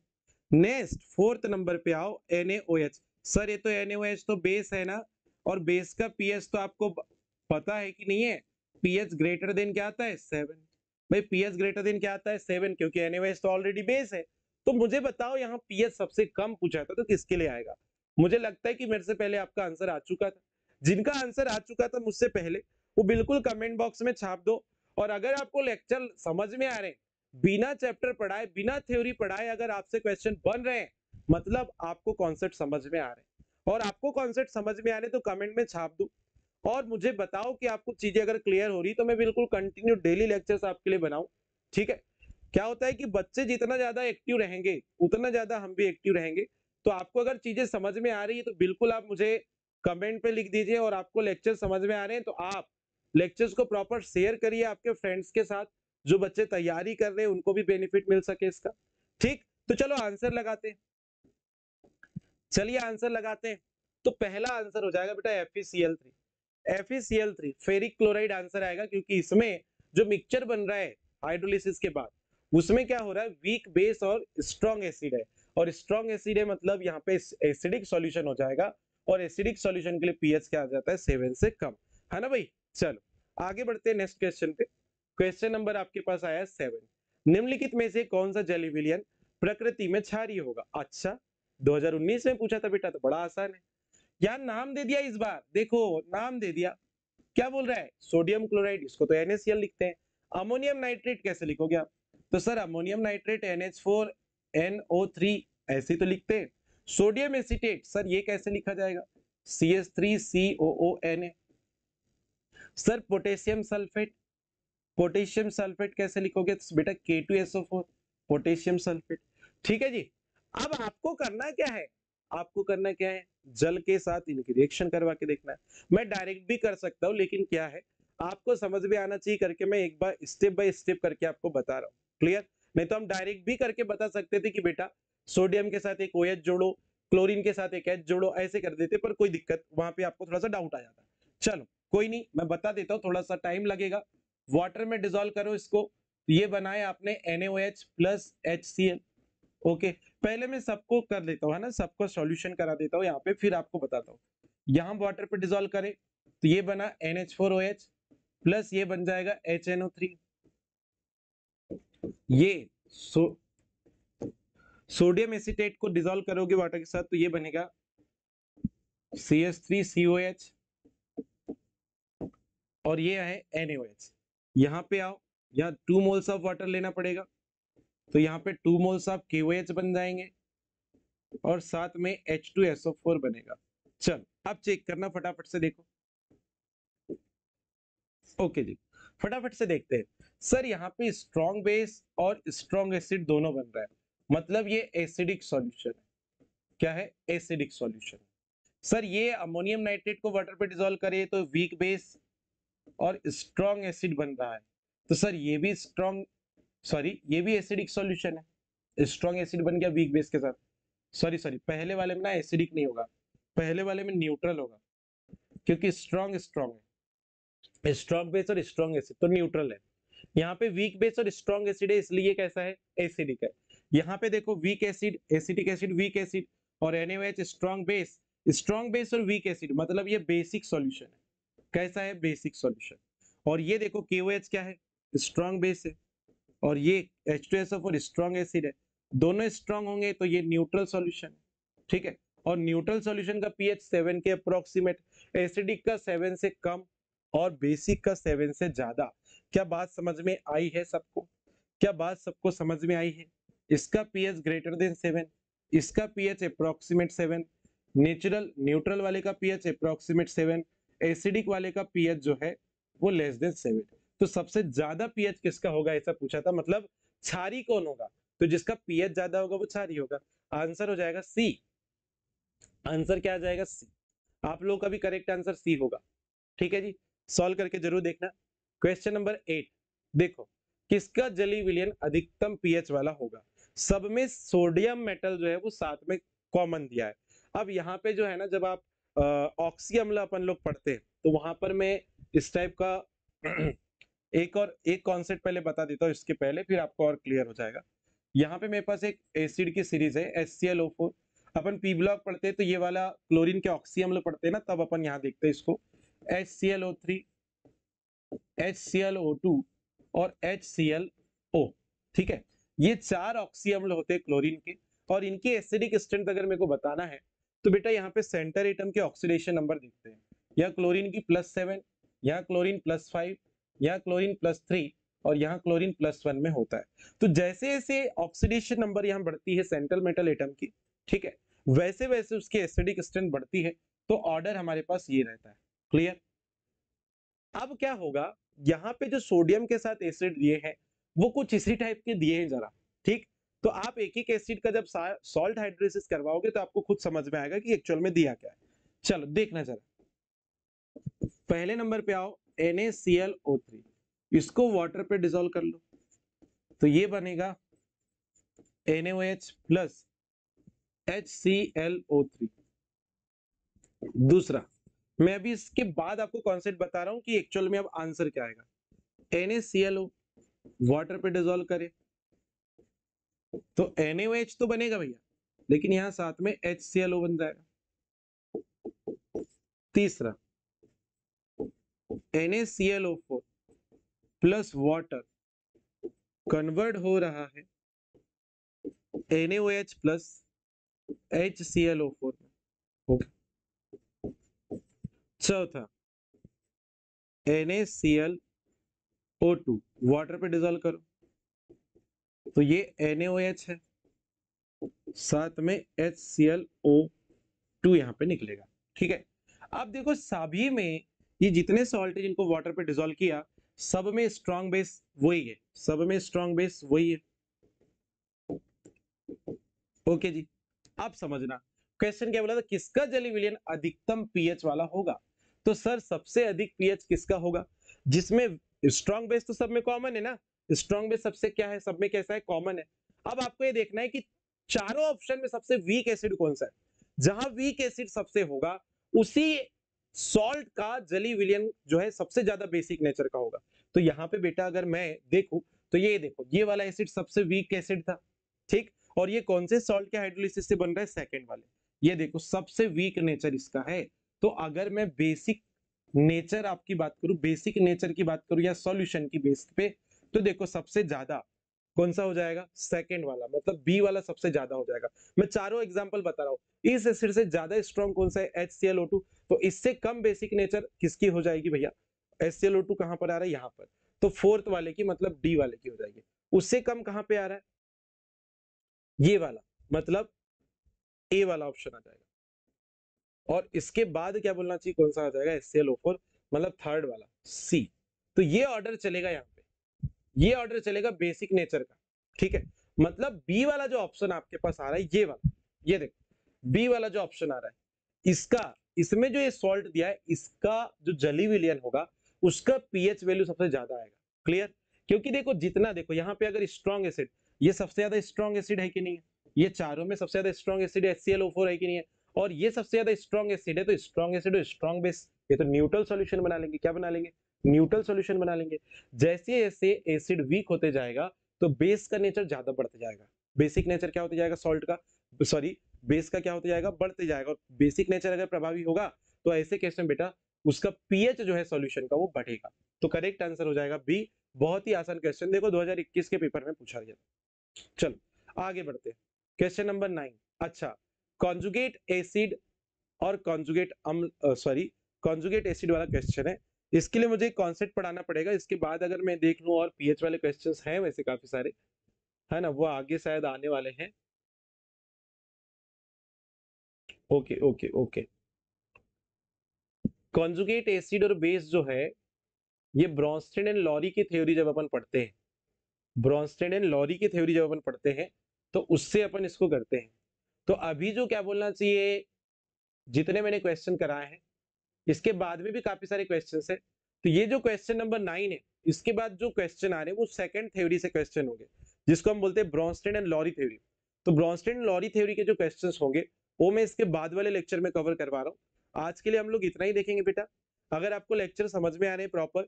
नेक्स्ट फोर्थ नंबर पे आओ NaOH। सर ये तो NaOH तो बेस है ना, और बेस का पीएच तो आपको पता है कि नहीं है, पीएच ग्रेटर देन क्या आता है 7। भाई पीएच ग्रेटर देन क्या आता है 7, क्योंकि NaOH तो ऑलरेडी बेस है। तो मुझे बताओ यहाँ पीएच सबसे कम पूछा था तो किसके लिए आएगा। मुझे लगता है कि मेरे से पहले आपका आंसर आ चुका था। जिनका आंसर आ चुका था मुझसे पहले वो बिल्कुल कमेंट बॉक्स में छाप दो। और अगर आपको लेक्चर समझ में आ रहे हैं, बिना चैप्टर पढ़ाए बिना थ्योरी पढ़ाए अगर आपसे क्वेश्चन बन रहे हैं, मतलब आपको कॉन्सेप्ट समझ में आ रहे हैं। और आपको कॉन्सेप्ट समझ में आ रहे तो कमेंट में छाप दो और मुझे बताओ कि आपको चीजें अगर क्लियर हो रही तो मैं बिल्कुल कंटिन्यू डेली लेक्चर्स आपके लिए बनाऊं। ठीक है, क्या होता है कि बच्चे जितना ज्यादा एक्टिव रहेंगे उतना ज्यादा हम भी एक्टिव रहेंगे। तो आपको अगर चीजें समझ में आ रही है तो बिल्कुल आप मुझे कमेंट पे लिख दीजिए, और आपको लेक्चर समझ में आ रहे हैं तो आप लेक्चर्स को प्रॉपर शेयर करिए आपके फ्रेंड्स के साथ, जो बच्चे तैयारी कर रहे हैं उनको भी बेनिफिट मिल सके इसका। ठीक, तो चलो आंसर लगाते हैं। चलिए आंसर लगाते हैं। तो पहला आंसर हो जाएगा बेटा FeCl3। FeCl3 ferric chloride answer आएगा, क्योंकि इसमें जो मिक्सचर बन रहा है हाइड्रोलिसिस के बाद उसमें क्या हो रहा है, वीक बेस और स्ट्रॉन्ग एसिड है। और स्ट्रॉन्ग एसिड है मतलब यहाँ पे एसिडिक सॉल्यूशन हो जाएगा, और एसिडिक सॉल्यूशन के लिए पीएच क्या आ जाता है 7 से कम, है ना भाई। चलो आगे बढ़ते हैं नेक्स्ट क्वेश्चन पे। क्वेश्चन नंबर आपके पास आया 7। निम्नलिखित में से कौन सा जेली विलियन प्रकृति में क्षारीय होगा। अच्छा 2019 में पूछा था बेटा, तो बड़ा आसान है यार, नाम दे दिया इस बार, देखो नाम दे दिया। क्या बोल रहा है सोडियम क्लोराइड, इसको तो NaCl लिखते हैं। अमोनियम नाइट्रेट कैसे लिखोगे आप, तो सर अमोनियम नाइट्रेट NH4NO3 ऐसे तो लिखते हैं। सोडियम एसीटेट सर ये कैसे लिखा जाएगा CH3COONA। Sir potassium sulphate, potassium sulphate कैसे लिखोगे तो बेटा K2SO4 पोटेशियम सल्फेट। ठीक है जी, अब आपको करना क्या है, आपको करना क्या है, जल के साथ इनकी रिएक्शन करवा के देखना है। मैं डायरेक्ट भी कर सकता हूं, लेकिन क्या है आपको समझ में आना चाहिए करके मैं एक बार स्टेप बाय स्टेप करके आपको बता रहा हूँ। क्लियर, नहीं तो हम डायरेक्ट भी करके बता सकते थे कि बेटा सोडियम के साथ एक OH जोड़ो, क्लोरीन के साथ एक H जोड़ो, ऐसे कर देते, पर कोई दिक्कत वहां पे आपको थोड़ा सा डाउट आ जाता। चलो कोई नहीं, मैं बता देता हूँ, थोड़ा सा टाइम लगेगा। वाटर में डिसॉल्व करो इसको, ये बनाए आपने NaOH प्लस HCl। ओके, पहले मैं सबको कर देता हूँ, है ना, सबको सॉल्यूशन करा देता हूँ यहाँ पे, फिर आपको बताता हूँ। यहाँ वाटर पे डिसॉल्व करें तो ये बना NH4OH प्लस ये बन जाएगा HNO3। ये सोडियम एसीटेट को डिसॉल्व करोगे वाटर के साथ तो ये बनेगा CH3COH, और ये है NaOH। यहाँ पे आओ, यहाँ 2 मोल्स ऑफ वाटर लेना पड़ेगा, तो यहाँ पे 2 मोल्स ऑफ KOH बन जाएंगे, और साथ में H2SO4 बनेगा। चल अब चेक करना फटाफट से, देखो। ओके जी, फटाफट से देखते हैं। सर यहाँ पे स्ट्रॉन्ग बेस और स्ट्रॉन्ग एसिड दोनों बन रहा है, मतलब ये एसिडिक सॉल्यूशन है। क्या है, एसिडिक सॉल्यूशन। सर ये अमोनियम नाइट्रेट को वाटर पे डिसॉल्व करे तो वीक बेस और स्ट्रॉन्ग एसिड बन रहा है, तो सर ये भी स्ट्रॉन्ग, सॉरी ये भी एसिडिक सॉल्यूशन है। स्ट्रॉन्ग एसिड बन गया वीक बेस के साथ। सॉरी सॉरी, पहले वाले में ना एसिडिक नहीं होगा, पहले वाले में न्यूट्रल होगा, क्योंकि स्ट्रॉन्ग स्ट्रॉन्ग है, स्ट्रॉन्ग बेस और स्ट्रॉन्ग एसिड तो न्यूट्रल है। यहाँ पे वीक बेस और स्ट्रॉन्ग एसिड है, इसलिए कैसा है, एसिडिक है। यहाँ पे देखो weak acid, acetic acid, weak acid, और NaOH strong base, strong base और वीक एसिड, मतलब ये बेसिक सॉल्यूशन है। कैसा है, बेसिक सॉल्यूशन। और ये देखो KOH क्या है, स्ट्रॉन्ग बेस है, और ये H2SO4 स्ट्रॉन्ग एसिड है। दोनों स्ट्रॉन्ग होंगे तो ये न्यूट्रल सॉल्यूशन है। ठीक है, और न्यूट्रल सॉल्यूशन का पीएच 7 के अप्रोक्सीमेट, एसिडिक का 7 से कम, और बेसिक का 7 से ज्यादा। क्या बात समझ में आई है सबको, क्या बात सबको समझ में आई है। इसका पीएच ग्रेटर देन 7, इसका पीएच अप्रोक्सीमेट 7, नेचुरल न्यूट्रल वाले का पीएच अप्रोक्सीमेट 7, एसिडिक वाले का पीएच जो है वो लेस देन 7। तो सबसे ज्यादा पीएच किसका होगा ऐसा पूछा था, मतलब क्षारी कौन होगा, तो जिसका पीएच ज्यादा होगा वो क्षारीय होगा। आंसर हो जाएगा सी। आंसर क्या आ जाएगा? सी। आप लोगों का भी करेक्ट आंसर सी होगा। ठीक है जी, सॉल्व करके जरूर देखना। क्वेश्चन नंबर 8 देखो, किसका जलीय विलयन अधिकतम पीएच वाला होगा? सब में सोडियम मेटल जो है वो साथ में कॉमन दिया है। अब यहाँ पे जो है ना, जब आप ऑक्सी अम्ल अपन लोग पढ़ते हैं तो वहां पर मैं इस टाइप का एक कॉन्सेप्ट पहले बता देता हूँ, इसके पहले फिर आपको और क्लियर हो जाएगा। यहाँ पे मेरे पास एक एसिड की सीरीज है HClO4। अपन पी ब्लॉक पढ़ते हैं तो ये वाला क्लोरीन के ऑक्सी अम्ल पढ़ते हैं ना, तब अपन यहाँ देखते हैं इसको HClO3, HClO2 और HClO। ठीक है, ये 4 ऑक्सी अम्ल होते हैं क्लोरीन के, और इनकी एसिडिक स्ट्रेंथ अगर मेरे को बताना है तो बेटा यहाँ पे सेंटर एटम के ऑक्सीडेशन नंबर देखते हैं। यहाँ क्लोरीन की +7, यहाँ क्लोरीन +5, यहाँ क्लोरीन +3 और यहाँ क्लोरीन +1 में होता है। तो जैसे जैसे ऑक्सीडेशन नंबर यहाँ बढ़ती है सेंट्रल मेटल एटम की, ठीक है, वैसे वैसे उसकी एसिडिक स्ट्रेंथ बढ़ती है। तो ऑर्डर हमारे पास ये रहता है। क्लियर? अब क्या होगा, यहाँ पे जो सोडियम के साथ एसिड दिए हैं वो कुछ इसी टाइप के दिए हैं जरा। ठीक, तो आप एक एक एसिड का जब सॉल्ट हाइड्रोलिसिस करवाओगे तो आपको खुद समझ में आएगा कि एक्चुअल में दिया क्या है। चलो देखना जरा, पहले नंबर पे आओ NaClO3, इसको वाटर पे डिसॉल्व कर लो तो ये बनेगा NaOH प्लस HClO3। दूसरा, मैं अभी इसके बाद आपको कॉन्सेप्ट बता रहा हूं कि एक्चुअल में अब आंसर क्या आएगा। NaClO वाटर पे डिसॉल्व करे तो NaOH तो बनेगा भैया, लेकिन यहां साथ में HClO बन जाएगा। तीसरा, NaClO4 प्लस वाटर कन्वर्ट हो रहा है NaOH प्लस HClO4 में। ओके। चौथा, NaClO2 वाटर पे डिसॉल्व करो तो ये NaOH है, साथ में HClO2 यहाँ पे निकलेगा। ठीक है, अब देखो सभी में ये जितने सॉल्ट है जिनको वाटर पे डिसॉल्व किया, सब में स्ट्रॉन्ग बेस वही है, सब में स्ट्रॉन्ग बेस वही है। ओके जी, अब समझना क्वेश्चन क्या बोला था, किसका जलीय विलयन अधिकतम पीएच वाला होगा? तो सर सबसे अधिक पीएच किसका होगा? जिसमें स्ट्रॉन्ग बेस तो सब में कॉमन है ना, स्ट्रॉन्ग बेस सबसे क्या है, सब में कैसा है, कॉमन है। अब आपको ये देखना है कि चारों ऑप्शन में सबसे वीक एसिड कौन सा है। जहां वीक एसिड सबसे होगा उसी सॉल्ट का जलीय विलयन जो है सबसे ज्यादा बेसिक नेचर का होगा। तो यहाँ पे बेटा अगर मैं देखूं तो ये देखो, ये वाला एसिड सबसे वीक एसिड था। ठीक, और ये कौन से सॉल्ट के हाइड्रोलिसिस से बन रहा है, सेकंड वाले। ये देखो सबसे वीक नेचर इसका है। तो अगर मैं बेसिक नेचर आपकी बात करूं, बेसिक नेचर की बात करूं या सॉल्यूशन की बेस पे, तो देखो सबसे ज्यादा कौन सा हो जाएगा, सेकंड वाला, मतलब बी वाला सबसे ज्यादा हो जाएगा। मैं चारों एग्जांपल बता रहा हूं, इस एसिड से ज्यादा स्ट्रॉन्ग कौन सा है, HClO2। तो इससे कम बेसिक नेचर किसकी हो जाएगी भैया, HClO2 कहां पर आ रहा है, यहां पर। तो फोर्थ वाले की मतलब डी वाले की हो जाएगी। उससे कम कहां पे आ रहा है, ये वाला, मतलब ए वाला ऑप्शन आ जाएगा। और इसके बाद क्या बोलना चाहिए, कौन सा आ जाएगा, HClO4, मतलब थर्ड वाला सी। तो ये ऑर्डर चलेगा यहाँ पे, ये ऑर्डर चलेगा बेसिक नेचर का। ठीक है, मतलब बी वाला जो ऑप्शन आपके पास आ रहा है, ये वाला, ये देखो बी वाला जो ऑप्शन आ रहा है, इसका, इसमें जो ये सॉल्ट दिया है, इसका जो जलीय विलयन होगा उसका पीएच वैल्यू सबसे ज्यादा आएगा। क्लियर? क्योंकि देखो जितना, देखो यहाँ पे अगर स्ट्रॉन्ग एसिड, ये सबसे ज्यादा स्ट्रॉन्ग एसिड है कि नहीं है, ये चारों में सबसे ज्यादा स्ट्रॉन्ग एसिड HClO4 है कि नहीं है, और ये सबसे ज्यादा स्ट्रॉन्ग एसिड है, तो स्ट्रॉन्ग एसिड और स्ट्रॉन्ग बेस, ये तो न्यूट्रल सॉल्यूशन बना लेंगे। क्या बना लेंगे, न्यूट्रल सॉल्यूशन बना लेंगे। जैसे जैसे एसिड वीक होते जाएगा तो बेस का नेचर ज्यादा बढ़ते जाएगा। बेसिक नेचर क्या होते जाएगा सॉल्ट का, सॉरी बेस का क्या होते जाएगा, बढ़ते जाएगा। और बेसिक नेचर अगर प्रभावी होगा तो ऐसे केस में बेटा उसका पीएच जो है सॉल्यूशन का वो बढ़ेगा। तो करेक्ट आंसर हो जाएगा बी। बहुत ही आसान क्वेश्चन, देखो 2021 के पेपर में पूछा गया। चलो आगे बढ़ते हैं, क्वेश्चन नंबर 9। अच्छा, कॉन्जुगेट एसिड और कॉन्जुगेट अम्ल, सॉरी कॉन्जुगेट एसिड वाला क्वेश्चन है। इसके लिए मुझे कॉन्सेप्ट पढ़ाना पड़ेगा, इसके बाद अगर मैं देख लूं, और पीएच वाले क्वेश्चंस हैं वैसे काफी सारे, है ना, वो आगे शायद आने वाले हैं। Okay okay okay, conjugate acid और बेस जो है, ये ब्रॉन्स्टेड एंड लॉरी की थ्योरी जब अपन पढ़ते हैं ब्रॉन्स्टेड एंड लॉरी की थ्योरी जब अपन पढ़ते हैं तो उससे अपन इसको करते हैं। तो अभी जो क्या बोलना चाहिए, जितने मैंने क्वेश्चन कराए हैं इसके बाद में भी काफी सारे क्वेश्चंस है। तो ये जो क्वेश्चन नंबर 9 है, इसके बाद जो क्वेश्चन आ रहे हैं वो सेकंड थ्योरी से क्वेश्चन होंगे, जिसको हम बोलते हैं ब्रॉन्स्टेड एंड लॉरी थ्योरी। तो ब्रॉन्स्टेड एंड लॉरी थ्योरी के जो क्वेश्चंस होंगे वो मैं इसके बाद वाले लेक्चर में कवर करवा रहा हूँ। आज के लिए हम लोग इतना ही देखेंगे बेटा। अगर आपको लेक्चर समझ में आ रहे हैं प्रॉपर,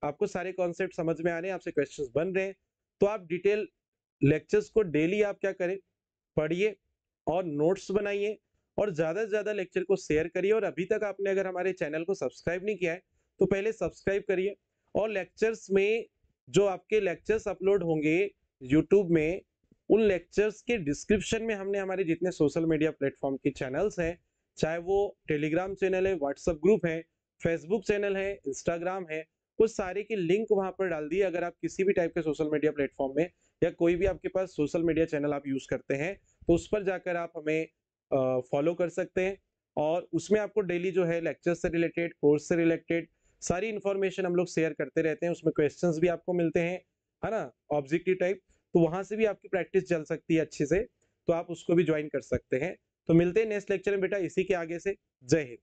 आपको सारे कॉन्सेप्ट समझ में आ रहे हैं, आपसे क्वेश्चंस बन रहे हैं, तो आप डिटेल लेक्चर्स को डेली आप क्या करें, पढ़िए और नोट्स बनाइए और ज्यादा से ज्यादा लेक्चर को शेयर करिए। और अभी तक आपने अगर हमारे चैनल को सब्सक्राइब नहीं किया है तो पहले सब्सक्राइब करिए। और लेक्चर्स में जो आपके लेक्चर्स अपलोड होंगे यूट्यूब में, उन लेक्चर्स के डिस्क्रिप्शन में हमने हमारे जितने सोशल मीडिया प्लेटफॉर्म के चैनल्स हैं, चाहे वो टेलीग्राम चैनल है, व्हाट्सएप ग्रुप है, फेसबुक चैनल है, इंस्टाग्राम है, वो सारे की लिंक वहां पर डाल दिए। अगर आप किसी भी टाइप के सोशल मीडिया प्लेटफॉर्म में या कोई भी आपके पास सोशल मीडिया चैनल आप यूज करते हैं तो उस पर जाकर आप हमें फॉलो कर सकते हैं। और उसमें आपको डेली जो है लेक्चर से रिलेटेड, कोर्स से रिलेटेड सारी इंफॉर्मेशन हम लोग शेयर करते रहते हैं। उसमें क्वेश्चंस भी आपको मिलते हैं, है ना, ऑब्जेक्टिव टाइप। तो वहां से भी आपकी प्रैक्टिस चल सकती है अच्छे से, तो आप उसको भी ज्वाइन कर सकते हैं। तो मिलते हैं नेक्स्ट लेक्चर में बेटा इसी के आगे से। जय हिंद।